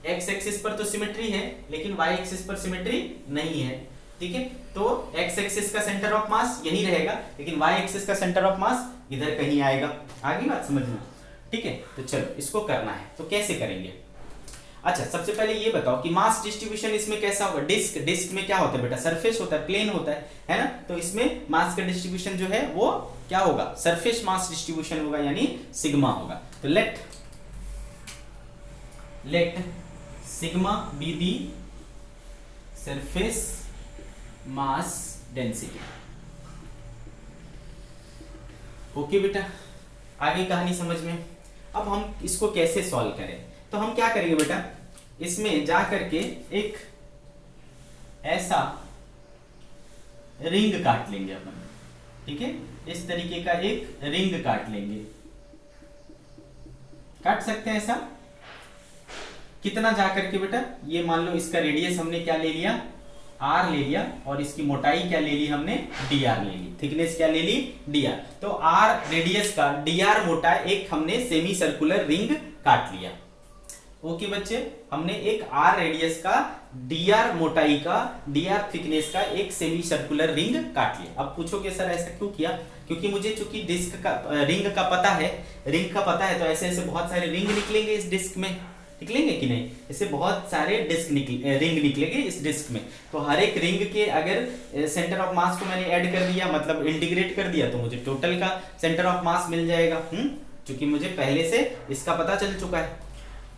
एक्स एक्सिस पर तो सिमेट्री है लेकिन वाई एक्सिस पर सिमेट्री नहीं है, ठीक है। तो एक्स एक्सिस का सेंटर ऑफ मास यही रहेगा, लेकिन वाई एक्सिस का सेंटर ऑफ मास इधर कहीं आएगा। आगे बात समझना, ठीक है। तो चलो इसको करना है, तो कैसे करेंगे। अच्छा, सबसे पहले ये बताओ कि मास डिस्ट्रीब्यूशन इसमें कैसा होगा। डिस्क में क्या होता है बेटा, सरफेस होता है, प्लेन होता है ना। तो इसमें मास का डिस्ट्रीब्यूशन जो है वो क्या होगा, सरफेस मास डिस्ट्रीब्यूशन होगा, यानी सिग्मा होगा। तो let sigma be the surface mass density, okay बेटा। आगे कहानी समझ में। अब हम इसको कैसे सॉल्व करें, तो हम क्या करेंगे बेटा, इसमें जा करके एक ऐसा रिंग काट लेंगे अपन, ठीक है, इस तरीके का एक रिंग काट लेंगे। काट सकते हैं ऐसा, कितना जा करके बेटा, ये मान लो इसका रेडियस हमने क्या ले लिया, r ले लिया, और इसकी मोटाई क्या ले ली हमने, dr ले ली, थिकनेस क्या ले ली, dr। तो r रेडियस का, dr मोटाई, एक हमने सेमी सर्कुलर रिंग काट लिया, ओके बच्चे। हमने एक r रेडियस का, dr मोटाई का, dr थिकनेस का एक सेमी सर्कुलर रिंग काट लिया। अब पूछोगे सर ऐसा क्यों किया, क्योंकि मुझे चूंकि डिस्क का रिंग का पता है, तो ऐसे ऐसे बहुत सारे रिंग निकलेंगे इस डिस्क में, निकलेंगे कि नहीं, इससे बहुत सारे रिंग निकलेंगे इस डिस्क में। तो हर एक रिंग के अगर सेंटर ऑफ मास को मैंने ऐड कर दिया, मतलब इंटीग्रेट कर दिया, तो मुझे टोटल का सेंटर ऑफ मास मिल जाएगा, क्योंकि मुझे पहले से इसका पता चल चुका है,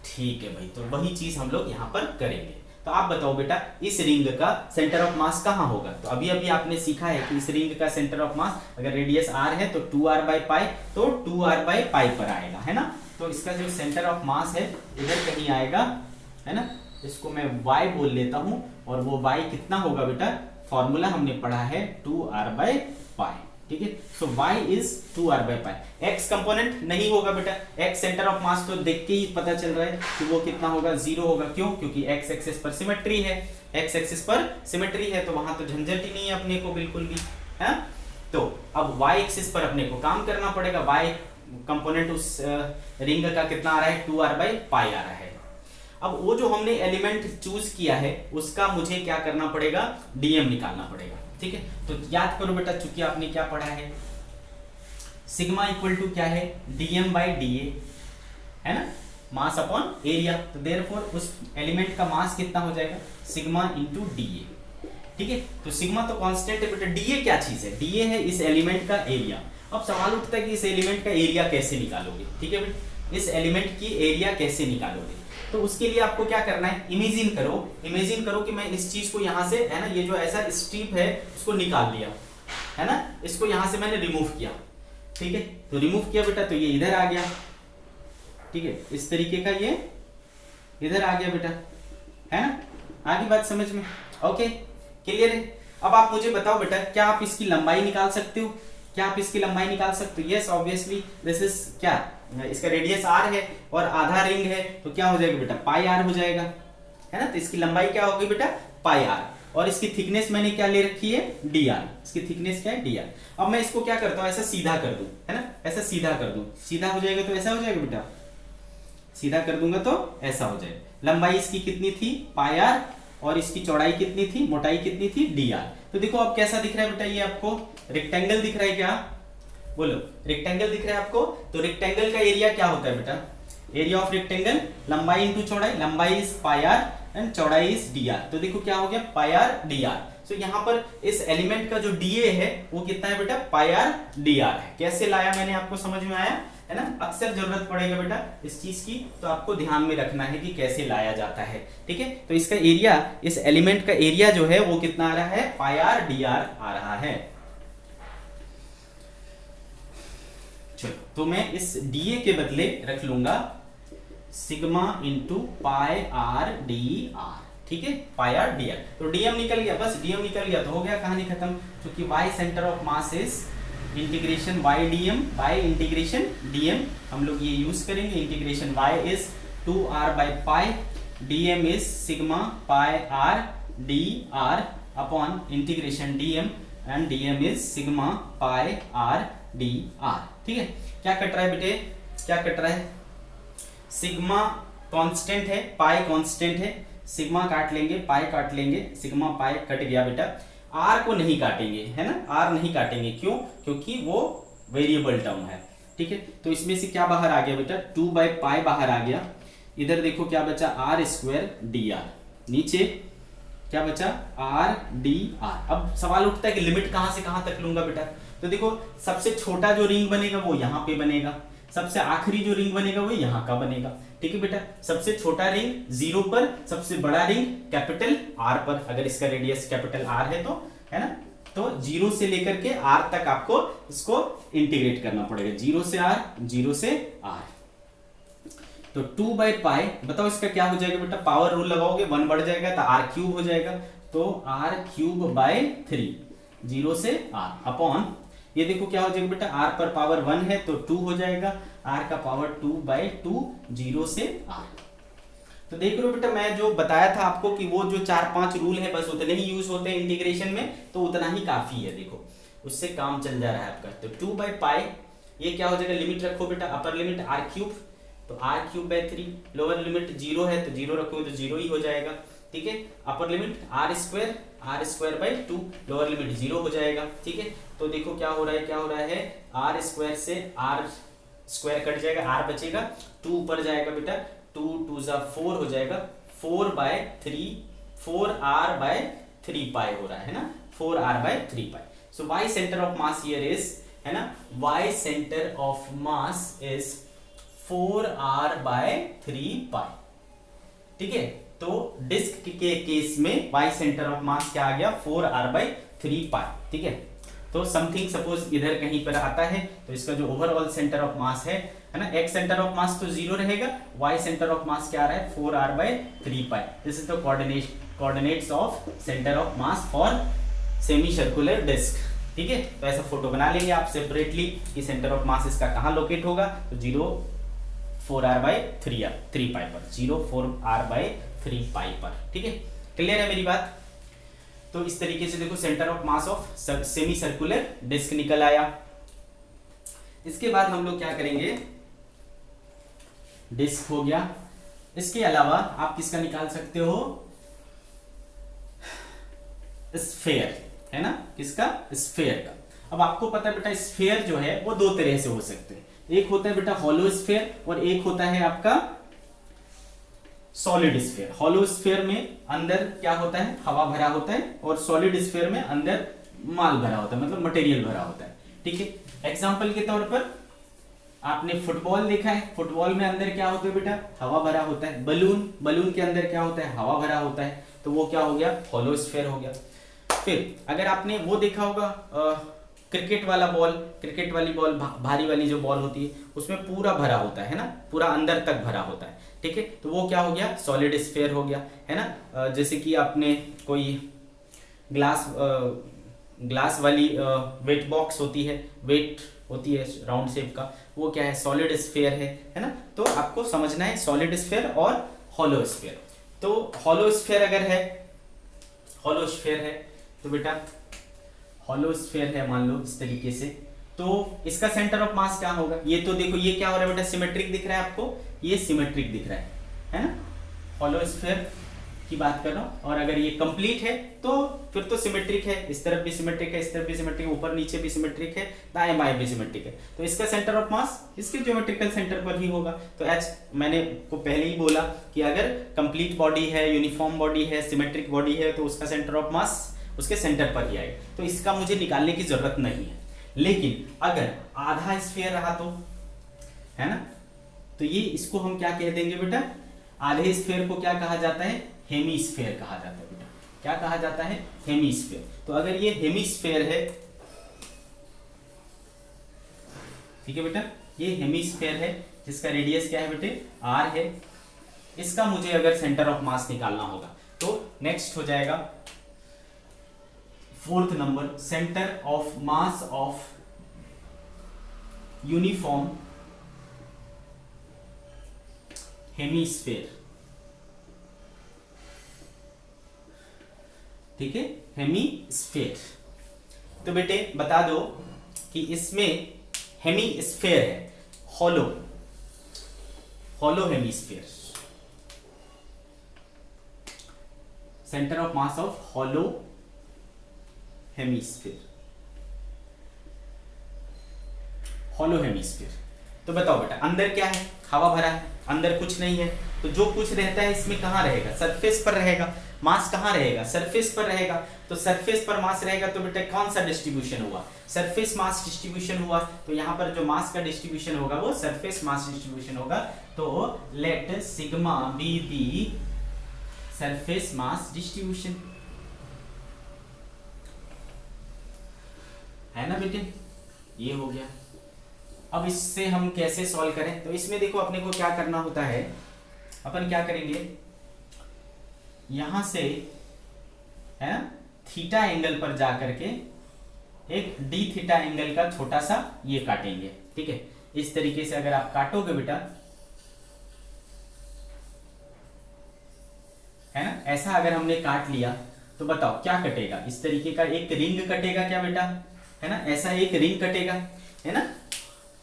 ठीक है भाई। तो वही चीज हम लोग यहाँ पर करेंगे। तो आप बताओ बेटा इस रिंग का सेंटर ऑफ मास कहाँ होगा। तो अभी अभी आपने सीखा है कि इस रिंग का सेंटर ऑफ मास अगर रेडियस r है तो 2r/π, तो 2r/π पर आएगा, है ना। तो इसका जो सेंटर ऑफ मास है इधर कहीं आएगा, है ना। इसको मैं y बोल लेता हूं, और वो y कितना होगा बेटा, फॉर्मूला हमने पढ़ा है 2r/π, ठीक है। सो y is 2r/π। x component नहीं होगा बेटा, x सेंटर ऑफ मास तो देख के ही पता चल रहा है कि वो कितना होगा, 0 होगा। क्यों? क्योंकि x एक्सिस पर सिमेट्री है, x एक्सिस पर सिमेट्री है, तो वहां तो झंझट ही नहीं है अपने को बिल्कुल भी, है। तो अब y एक्सिस पर अपने को काम करना पड़ेगा। y कंपोनेंट उस रिंग का कितना आ रहा है, 2r/π आ रहा है। अब वो जो हमने एलिमेंट चूज किया है उसका मुझे क्या करना पड़ेगा, डीएम निकालना पड़ेगा, ठीक है। तो याद करो बेटा, चूंकि आपने क्या पढ़ा है, सिग्मा इक्वल टू क्या है, dm/da, है ना, मास अपॉन एरिया। तो देयरफॉर उस एलिमेंट का मास कितना हो जाएगा, सिग्मा इंटू da, ठीक है। तो सिग्मा तो कांस्टेंट है बेटा, da क्या चीज है, da है इस एलिमेंट का एरिया। अब सवाल उठता है कि इस एलिमेंट का एरिया कैसे निकालोगे, ठीक है बेटा, इस एलिमेंट की एरिया कैसे निकालोगे। तो उसके लिए आपको क्या करना है, इमेजिन करो कि मैं इस चीज को यहां से, है ना, ये जो ऐसा स्ट्रिप है उसको निकाल लिया, है ना, इसको यहां से मैंने रिमूव किया, ठीक है। तो रिमूव किया बेटा, तो ये इधर आ गया, ठीक है, इस तरीके का ये इधर आ गया बेटा, है ना। आगे बात समझ में, ओके, क्लियर है। अब आप मुझे बताओ बेटा, क्या आप इसकी लंबाई निकाल सकते हो, क्या आप इसकी लंबाई निकाल सकते हो? यस, ऑब्वियसली दिस इज क्या, इसका रेडियस r है और आधा रिंग है, तो क्या हो जाएगा बेटा, पाई r हो जाएगा, है ना। तो इसकी लंबाई क्या होगी बेटा, पाई r, और इसकी थिकनेस मैंने क्या ले रखी है, dr, इसकी थिकनेस क्या है, dr। अब मैं इसको क्या करता हूं, ऐसा सीधा कर दूं, है ना, ऐसा सीधा कर दूं, सीधा हो जाएगा तो ऐसा हो जाएगा बेटा, सीधा कर दूंगा तो ऐसा हो जाएगा। लंबाई इसकी कितनी थी, पाई r, और इसकी चौड़ाई कितनी थी, मोटाई कितनी थी, dr। तो देखो अब कैसा दिख रहा है बेटा, ये आपको रेक्टेंगल दिख रहा है क्या, बोलो, रेक्टेंगल दिख रहा है आपको। तो रेक्टेंगल का एरिया क्या होता है बेटा, एरिया ऑफ रेक्टेंगल, लंबाई इंटू चौड़ाई, लंबाई इज पाई r एंड चौड़ाई इज dr। तो देखो क्या हो गया, पाई r dr। तो यहाँ पर इस एलिमेंट का जो dA है वो कितना है बेटा, पाई r dr है। कैसे लाया मैंने, आपको समझ में आया, है ना। अक्सर जरूरत पड़ेगा बेटा इस चीज की, तो आपको ध्यान में रखना है कि कैसे लाया जाता है, ठीक है। तो इसका एरिया, इस एलिमेंट का एरिया जो है वो कितना आ रहा है, पाई r dr आ रहा है। चलो, तो मैं इस dA के बदले रख लूंगा sigma into pi r dr, ठीक है, पाई r dr। तो dm निकल गया, बस dm निकल गया तो हो गया कहानी खत्म, क्योंकि y centre of mass is integration y dm by integration dm, हम लोग ये यूज करेंगे। Integration y is 2r/π, dm is sigma pi r dr upon integration dm, and dm is sigma pi r dr, ठीक है। क्या cut रहा है बेटे, क्या कट रहा है, सिग्मा कांस्टेंट है, पाई कांस्टेंट है, सिग्मा काट लेंगे, पाई काट लेंगे, सिग्मा पाई कट गया बेटा, r को नहीं काटेंगे, है ना, r नहीं काटेंगे, क्यों, क्योंकि वो वेरिएबल टर्म है, ठीक है। तो इसमें से क्या बाहर आ गया बेटा, 2/π बाहर आ गया, इधर देखो क्या बचा, r² dr, नीचे क्या बचा, r dr। अब सवाल उठता है कि लिमिट कहां से कहां तक लूंगा बेटा। तो देखो सबसे छोटा जो रिंग बनेगा वो यहाँ पे बनेगा, सबसे आखिरी जो रिंग बनेगा वो यहाँ का बनेगा, ठीक है बेटा। सबसे छोटा रिंग 0 पर, सबसे बड़ा रिंग कैपिटल R पर, अगर इसका रेडियस कैपिटल R है तो, है ना। तो 0 से लेकर के R तक आपको इसको इंटीग्रेट करना पड़ेगा, 0 से R, 0 से R। तो 2/π, बताओ इसका क्या हो जाएगा बेटा, पावर रूल लगाओगे 1 बढ़ जाएगा तो r³ हो जाएगा, तो r³/3, 0 से R अपॉन, ये देखो क्या हो जाएगा बेटा, r पर पावर 1 है तो 2 हो जाएगा, r का पावर 2/2, 0 से R। तो देख रहे हो बेटा, मैं जो बताया था आपको कि वो जो 4-5 रूल है बस उतने ही यूज होते हैं इंटीग्रेशन में, तो उतना ही काफी है, देखो उससे काम चल जा रहा है आपका। तो 2/π, ये क्या हो जाएगा, लिमिट रखो बेटा, अपर लिमिट r³, तो r³/3, लोअर लिमिट 0 है तो 0 रखोगे तो 0 ही हो जाएगा, ठीक है। Upper limit r²/2, lower limit 0 हो जाएगा, ठीक है। तो देखो क्या हो रहा है, क्या हो रहा है, r² से r² कट जाएगा, r बचेगा, 2 ऊपर जाएगा बेटा, 2 2 4 हो जाएगा, 4/3, 4r/3π हो रहा है ना, 4r/3π। So y centre of mass here is, है ना, y centre of mass is 4r/3π, ठीक है। तो डिस्क के केस में y सेंटर ऑफ मास क्या आ गया 4r/3π, ठीक है। तो समथिंग सपोज इधर कहीं पर आता है तो इसका जो ओवरऑल सेंटर ऑफ मास है ना, x सेंटर ऑफ मास तो 0 रहेगा, y सेंटर ऑफ मास क्या आ रहा है 4r/3π। This is the coordinates of centre of mass for semi circular disc, ठीक है। तो ऐसा फोटो बना लेंगे आप सेपरेटली कि सेंटर ऑफ मास इसका कहाँ लोकेट होगा, तो 4r/3π पर, 4r/3π पर, ठीक है। क्लियर है मेरी बात। तो इस तरीके से देखो centre of mass of semi circular disc निकल आया। इसके बाद हम लोग क्या करेंगे, डिस्क हो गया, इसके अलावा आप किसका निकाल सकते हो, स्फेयर, है ना, किसका, स्फेयर का। अब आपको पता है बेटा स्फेयर जो है वो दो तरह से हो सकते हैं, एक होता है बेटा हॉलो स्फेयर और एक होता है आपका सॉलिड स्फेयर। हॉलो स्फेयर में अंदर क्या होता है, हवा भरा होता है, और सॉलिड स्फेयर में अंदर माल भरा होता है, मतलब मटेरियल भरा होता है, ठीक है। एग्जांपल के तौर पर आपने फुटबॉल देखा है, फुटबॉल में अंदर क्या होता है बेटा, हवा भरा होता है। बलून के अंदर क्या होता है, हवा भरा होता है, तो वो क्या हो गया, हॉलो स्फेयर हो गया। फिर अगर आपने वो देखा होगा क्रिकेट वाला बॉल, क्रिकेट वाली बॉल, भारी वाली जो बॉल होती है उसमें पूरा भरा होता है ना, पूरा अंदर तक भरा होता है, ठीक है। तो वो क्या हो गया, सॉलिड स्फेयर हो गया, है ना। जैसे कि आपने कोई ग्लास वाली वेट बॉक्स होती है, वेट होती है राउंड शेप का, वो क्या है, सॉलिड स्फेयर है ना। तो आपको समझना है सॉलिड स्फेयर और हॉलो स्फेयर। तो हॉलो स्फेयर अगर है, हॉलो स्फेयर है तो बेटा हॉलो स्फेयर है मान लो इस तरीके से, तो इसका सेंटर ऑफ मास क्या होगा, ये तो देखो ये क्या हो रहा है बेटा, सिमेट्रिक दिख रहा है आपको, ये सिमेट्रिक दिख रहा है ना, हॉलो स्फेयर की बात कर रहा हूं। और अगर ये कंप्लीट है तो फिर तो सिमेट्रिक है, इस तरफ भी सिमेट्रिक है, इस तरफ भी सिमेट्रिक है, ऊपर नीचे भी सिमेट्रिक है, दाएं बाएं भी सिमेट्रिक है, तो इसका सेंटर ऑफ मास इसके ज्योमेट्रिकल सेंटर पर ही होगा। तो एच मैंने को पहले ही बोला कि अगर कंप्लीट बॉडी है, यूनिफॉर्म बॉडी है, सिमेट्रिक बॉडी है, तो उसका सेंटर ऑफ मास उसके सेंटर पर ही आएगा। तो इसका मुझे निकालने की जरूरत नहीं है। लेकिन अगर आधा स्फीयर रहा तो, है ना, तो ये इसको हम क्या कह देंगे बेटा, आधे स्फीयर को क्या कहा जाता है, हेमीस्फीयर कहा जाता है बेटा। क्या कहा जाता है, हेमीस्फीयर। तो अगर ये हेमीस्फीयर है, ठीक है बेटा, ये हेमीस्फीयर है जिसका रेडियस क्या है बेटे, आर है, इसका मुझे अगर सेंटर ऑफ मास निकालना होगा तो नेक्स्ट हो जाएगा fourth number, centre of mass of uniform hemisphere, ठीक है, हेमीस्फीयर। तो बेटे बता दो कि इसमें हेमीस्फीयर है, hollow hemisphere, centre of mass of hollow hemisphere, hollow hemisphere. तो बताओ बेटा अंदर क्या है, हवा भरा है, अंदर कुछ नहीं है, तो जो कुछ रहता है इसमें कहाँ रहेगा, सरफेस पर रहेगा। मास कहाँ रहेगा, सरफेस पर रहेगा। तो सरफेस पर मास रहेगा तो बेटा कौन सा डिस्ट्रीब्यूशन हुआ, सरफेस मास डिस्ट्रीब्यूशन हुआ। तो यहाँ पर जो मास का डिस्ट्रीब्यूशन होगा वो सरफेस मास डिस्ट्रीब्यूशन होगा। तो let sigma be the surface mass distribution, है ना बेटे, ये हो गया। अब इससे हम कैसे सॉल्व करें, तो इसमें देखो अपने को क्या करना होता है, अपन क्या करेंगे, यहां से है ना थीटा एंगल पर जा करके एक डी थीटा एंगल का छोटा सा ये काटेंगे, ठीक है। इस तरीके से अगर आप काटोगे बेटा, है ना, ऐसा अगर हमने काट लिया तो बताओ क्या कटेगा, इस तरीके का एक रिंग कटेगा क्या बेटा, है ना, ऐसा एक रिंग कटेगा, है ना,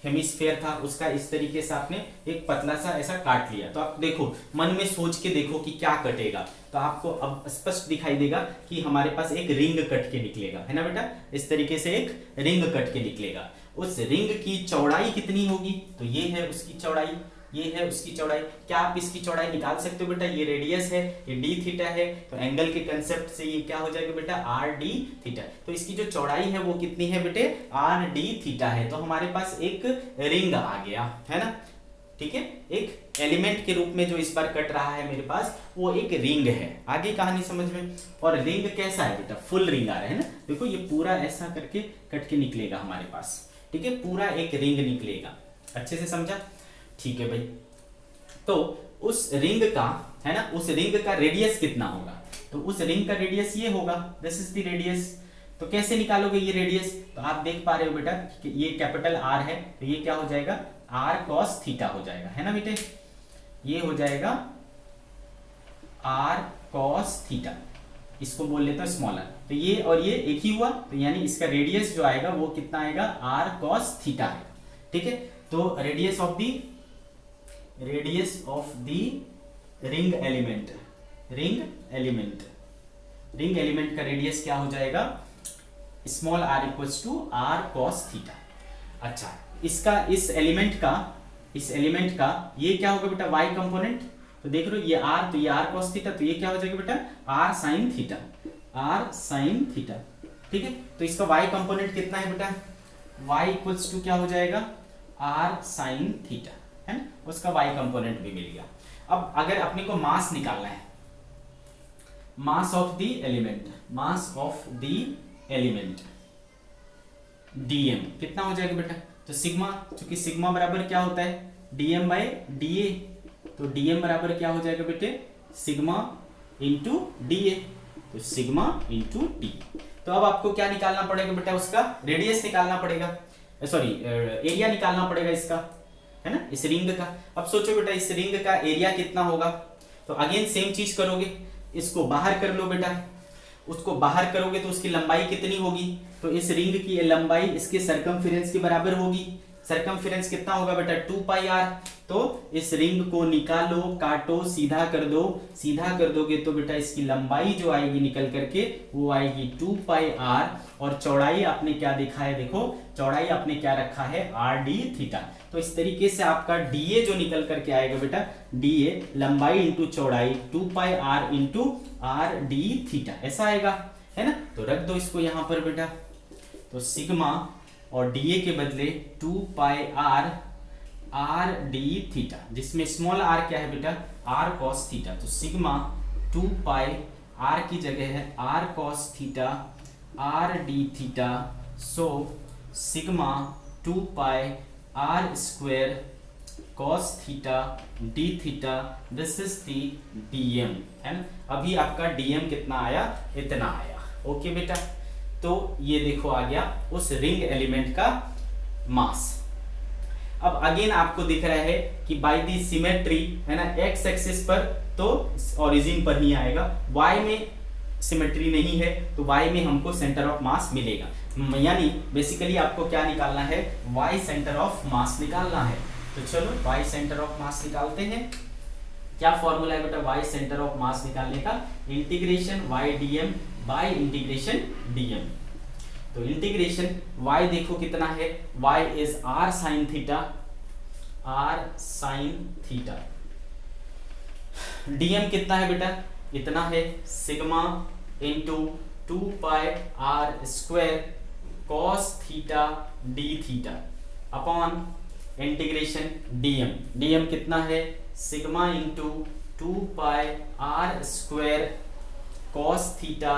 हेमिस्फीयर था उसका इस तरीके से आपने एक पतला सा ऐसा काट लिया। तो आप देखो मन में सोच के देखो कि क्या कटेगा, तो आपको अब स्पष्ट दिखाई देगा कि हमारे पास एक रिंग कट के निकलेगा, है ना बेटा, इस तरीके से एक रिंग कट के निकलेगा। उस रिंग की चौड़ाई कितनी होगी, तो ये है उसकी चौड़ाई, ये है उसकी चौड़ाई। क्या आप इसकी चौड़ाई निकाल सकते हो बेटा, ये रेडियस है, ये डी थीटा है, तो एंगल के कंसेप्ट से ये क्या हो जाएगा बेटा, आर डी थीटा। तो इसकी जो चौड़ाई है वो कितनी है बेटे, आर डी थीटा है। तो हमारे पास एक रिंग आ गया, है ना। ठीक है, एक एलिमेंट के रूप में जो इस बार कट रहा है मेरे पास वो एक रिंग है। आगे कहानी समझ में। और रिंग कैसा है बेटा, फुल रिंग आ रहा है ना, देखो ये पूरा ऐसा करके कट के निकलेगा हमारे पास, ठीक है, पूरा एक रिंग निकलेगा। अच्छे से समझा, ठीक है भाई। तो उस रिंग का है ना, उस रिंग का रेडियस कितना होगा, तो उस रिंग का रेडियस ये होगा, दिस इज द रेडियस। तो कैसे निकालोगे ये रेडियस, तो आप देख पा रहे हो बेटा कि ये कैपिटल आर है, तो ये क्या हो जाएगा, आर कॉस थीटा हो जाएगा, है ना बेटे, ये हो जाएगा आर कॉस थीटा, इसको बोल लेते हैं स्मॉलर। तो ये और ये एक ही हुआ, तो यानी इसका रेडियस जो आएगा वो कितना आएगा, आर कॉस थीटा है, ठीक है। तो radius of the ring element, ring element का रेडियस क्या हो जाएगा, small r equals to R cos theta. अच्छा, इसका इस एलिमेंट का ये क्या होगा बेटा, y कंपोनेंट, तो देख रहे हो ये r, तो ये r cos थीटा, तो ये क्या हो जाएगा बेटा r sin थीटा, ठीक है। तो इसका y कंपोनेंट कितना है बेटा, y इक्वल्स टू क्या हो जाएगा, r sin थीटा, है ना, उसका y कंपोनेंट भी मिल गया। अब अगर अपने को मास निकालना है, mass of the element dm कितना हो जाएगा बेटा, तो सिग्मा, चूंकि सिग्मा बराबर क्या होता है, dm बाय da, तो dm बराबर क्या हो जाएगा बेटे, सिग्मा इंटू da, तो सिग्मा इंटू d। तो अब आपको क्या निकालना पड़ेगा बेटा, उसका रेडियस निकालना पड़ेगा, सॉरी एरिया निकालना पड़ेगा इसका, है ना, इस रिंग का। अब सोचो बेटा इस रिंग का एरिया कितना होगा, तो अगेन सेम चीज करोगे, इसको बाहर कर लो बेटा, उसको बाहर करोगे तो उसकी लंबाई कितनी होगी, तो इस रिंग की लंबाई इसके सरकमफेरेंस के बराबर होगी। सरकमफेरेंस कितना होगा बेटा, 2 पाई आर। तो इस रिंग को निकालो, काटो, सीधा कर दो, सीधा कर दोगे तो बेटा इसकी लंबाई जो आएगी निकल करके वो आएगी 2 पाई आर, और चौड़ाई आपने क्या देखा है, देखो चौड़ाई आपने क्या रखा है, आर डी थीटा। तो इस तरीके से आपका डीए जो निकल करके आएगा बेटा, डीए लंबाई इंटू चौड़ाई 2 pi R into R D theta, ऐसा आएगा, है ना। तो रख दो इसको यहां पर बेटा, तो सिग्मा और डीए के बदले 2 पाई आर डी थीटा, जिसमें स्मॉल आर क्या है बेटा, आर कॉस थीटा, तो सिग्मा 2 पाई आर की जगह है R cos theta R D theta, so sigma 2 pi R square cos theta d theta, this is the dm, है ना। अभी आपका dm कितना आया, इतना आया, ओके बेटा। तो ये देखो आ गया उस रिंग एलिमेंट का मास। अब अगेन आपको दिख रहा है कि बाय दी सिमेट्री, है ना, x एक्सिस पर तो ओरिजिन पर ही आएगा, y में सिमेट्री नहीं है तो y में हमको सेंटर ऑफ मास मिलेगा, यानी बेसिकली आपको क्या निकालना है, y सेंटर ऑफ मास निकालना है। तो चलो y सेंटर ऑफ मास निकालते हैं। क्या फॉर्मूला है बेटा y सेंटर ऑफ मास निकालने का, integration y dm by integration dm। तो इंटीग्रेशन y देखो कितना है, y इज r sin थीटा, dm कितना है बेटा, इतना है, sigma into 2 pi R square cos theta D theta upon integration dm कितना है, sigma into 2 pi R square cos theta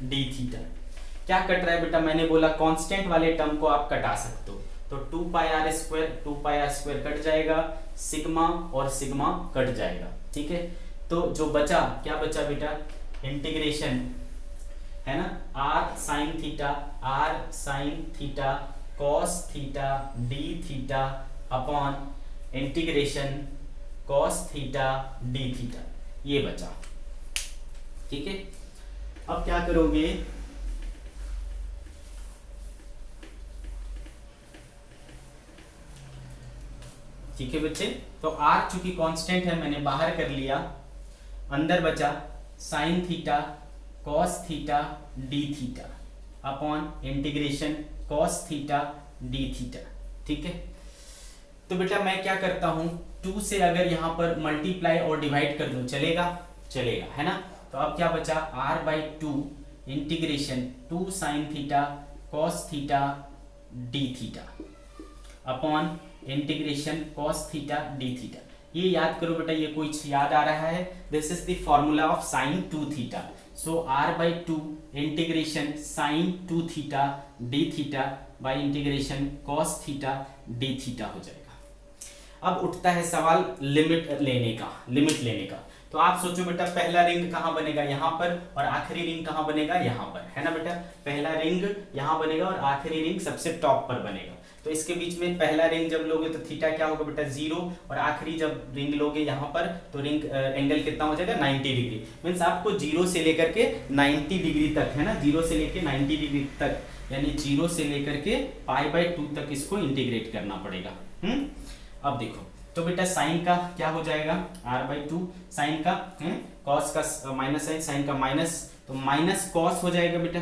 D theta. क्या कट रहा है बेटा, मैंने बोला कांस्टेंट वाले टर्म को आप कटा सकते हो, तो 2 पाई आर स्क्वायर कट जाएगा, सिग्मा और सिग्मा कट जाएगा, ठीक है। तो जो बचा, क्या बचा बेटा, इंटीग्रेशन, है ना, R sine theta cos theta D theta upon integration cos theta D theta, ये बचा, ठीक है। अब क्या करोगे, ठीक है बच्चे। तो आर चूंकि कांस्टेंट है मैंने बाहर कर लिया, अंदर बचा sign theta cos theta D theta upon integration cos theta D theta, ठीक है। तो बेटा मैं क्या करता हूं, 2 से अगर यहां पर मल्टीप्लाई और डिवाइड कर दूं चलेगा, है ना। तो अब क्या बचा, r/2 integration 2 sign theta cos theta D theta upon integration cos theta D theta. ये याद करो बेटा, ये कुछ याद आ रहा है? This is the formula of sine 2 theta. So r/2 integration sine 2 theta D theta by integration cos theta D theta हो जाएगा। अब उठता है सवाल लिमिट लेने का। तो आप सोचो बेटा, पहला रिंग कहाँ बनेगा? यहाँ पर, और आखिरी रिंग कहाँ बनेगा? यहाँ पर, है ना बेटा? पहला रिंग यहाँ बनेगा और आखिरी रिंग सबसे टॉप पर बनेगा। तो इसके बीच में पहला रिंग जब लोगे तो थीटा क्या होगा बेटा? 0, और आखिरी जब रिंग लोगे यहाँ पर तो रिंग एंगल कितना हो जाएगा? 90 डिग्री। मीन्स आपको 0 से लेकर के 90 डिग्री तक, है ना, 0 से लेकर 90 डिग्री तक, यानी 0 से लेकर के π/2 तक इसको इंटीग्रेट करना पड़ेगा। अब देखो, तो बेटा साइन का क्या हो जाएगा? r/2 साइन का है, कॉस का माइनस है, साइन का माइनस, तो माइनस कॉस हो जाएगा बेटा।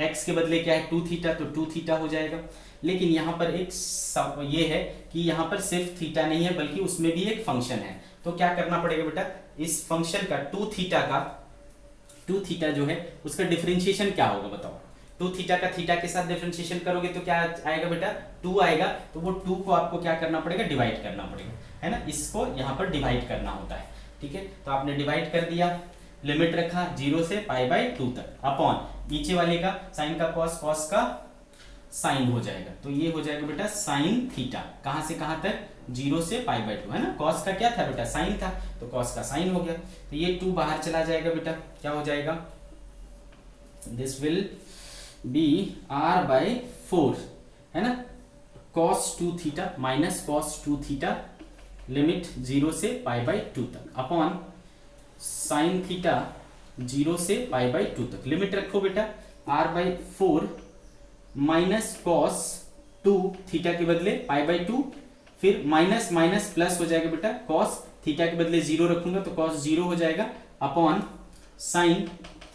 x के बदले क्या है? 2 थीटा, तो 2 थीटा हो जाएगा। लेकिन यहाँ पर एक ये है कि यहाँ पर सिर्फ थीटा नहीं है बल्कि उसमें भी एक फंक्शन है। तो क्या करना पड़ेगा बेटा? इस फंक्शन का 2 थीटा जो है उसका डिफरेंशिएशन क्या होगा बताओ? 2 थीटा का थीटा के साथ डिफरेंशिएशन करोगे तो क्या आएगा बेटा? 2 आएगा। तो वो 2 को आपको क्या करना पड़ेगा? डिवाइड करना पड़ेगा, है ना? इसको यहाँ पर डिवाइड करना होता है, ठीक है? तो आपने डिवाइड कर दिया, लिमिट रखा 0 से π/2 तक, अपॉन नीचे वाले का साइन का कॉस, कॉस का साइन हो जाएगा। तो ये हो जाएगा बेटा साइन थीटा, कहां से कहां तक? 0 से π/2, है ना? कॉस का क्या था बेटा? साइन था, तो कॉस का साइन हो गया। तो ये 2 बाहर चला जाएगा बेटा, क्या हो जाएगा? दिस विल बी r/4, है ना? cos 2 theta minus cos 2 theta, limit 0 से π/2 तक, अपॉन साइन थीटा 0 से π/2 तक। लिमिट रखो बेटा, r/4 माइनस कॉस 2 थीटा के बदले π/2, फिर माइनस माइनस प्लस हो जाएगा बेटा, कॉस थीटा के बदले 0 रखूंगा तो कॉस 0 हो जाएगा, अपॉन साइन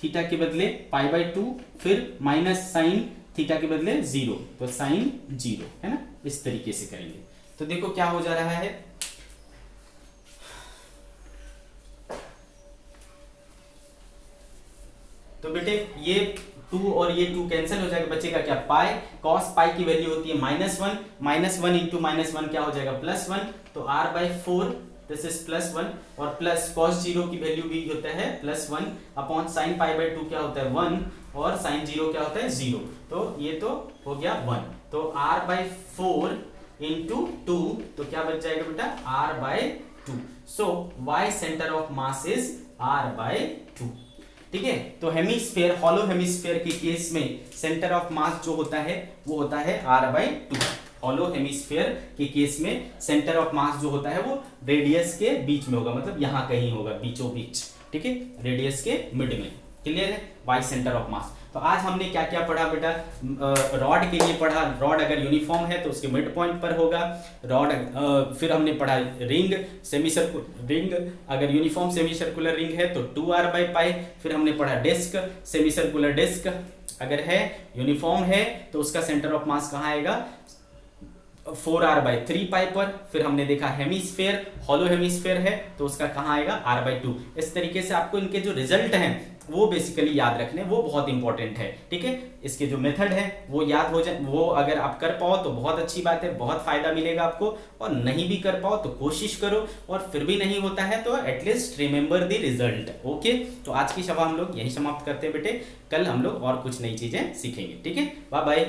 थीटा के बदले π/2, फिर माइनस साइन थीटा के बदले 0, तो साइन 0, है ना? इस तरीके से करेंगे। तो देखो क्या हो जा रहा है, तो बेटे ये 2 और ये 2 कैंसिल हो जाएगा, बचेगा क्या? पाई। कॉस पाई की वैल्यू होती है -1, -1 इंटू -1 क्या हो जाएगा? +1, तो r/4 दिस इज +1, और प्लस cos 0 की वैल्यू भी होता है +1, अपॉन साइन π/2 क्या होता है? 1, और साइन 0 क्या होता है? 0, तो ये तो हो गया 1, तो r/4 इंटू 2, तो क्या बच जाएगा बेटा? r/2। So y centre of mass is r/2, ठीक है? तो हेमिस्फीयर, हॉलो हेमिस्फीयर के केस में सेंटर ऑफ मास जो होता है वो होता है r/2। हॉलो हेमिस्फीयर के केस में सेंटर ऑफ मास जो होता है वो रेडियस के बीच में होगा, मतलब यहाँ कहीं होगा, बीचों बीच, ठीक है? रेडियस के मिड में, क्लियर है? Bye centre of mass. तो आज हमने क्या क्या पढ़ा बेटा? रॉड के लिए पढ़ा, रॉड अगर यूनिफॉर्म है तो उसके मिड पॉइंट पर होगा रॉड। फिर हमने पढ़ा रिंग, सेमी सर्कुलर रिंग, अगर यूनिफॉर्म सेमी सर्कुलर रिंग है तो 2r/π। फिर हमने पढ़ा डिस्क, सेमी सर्कुलर डिस्क अगर है, यूनिफॉर्म है तो उसका सेंटर ऑफ मास कहाँ आएगा? 4r/3π पर। फिर हमने देखा हेमिस्फीयर, हॉलो हेमिस्फीयर है तो उसका कहाँ आएगा? r/2। इस तरीके से आपको इनके जो रिजल्ट हैं वो बेसिकली याद रखने, वो बहुत इंपॉर्टेंट है, ठीक है? इसके जो मेथड है वो याद हो जाए, वो अगर आप कर पाओ तो बहुत अच्छी बात है, बहुत फायदा मिलेगा आपको, और नहीं भी कर पाओ तो कोशिश करो, और फिर भी नहीं होता है तो at least remember the result. Okay, तो आज की सभा हम लोग यही समाप्त करते हैं बेटे, कल हम लोग और कुछ नई चीजें सीखेंगे, ठीक है? Bye bye.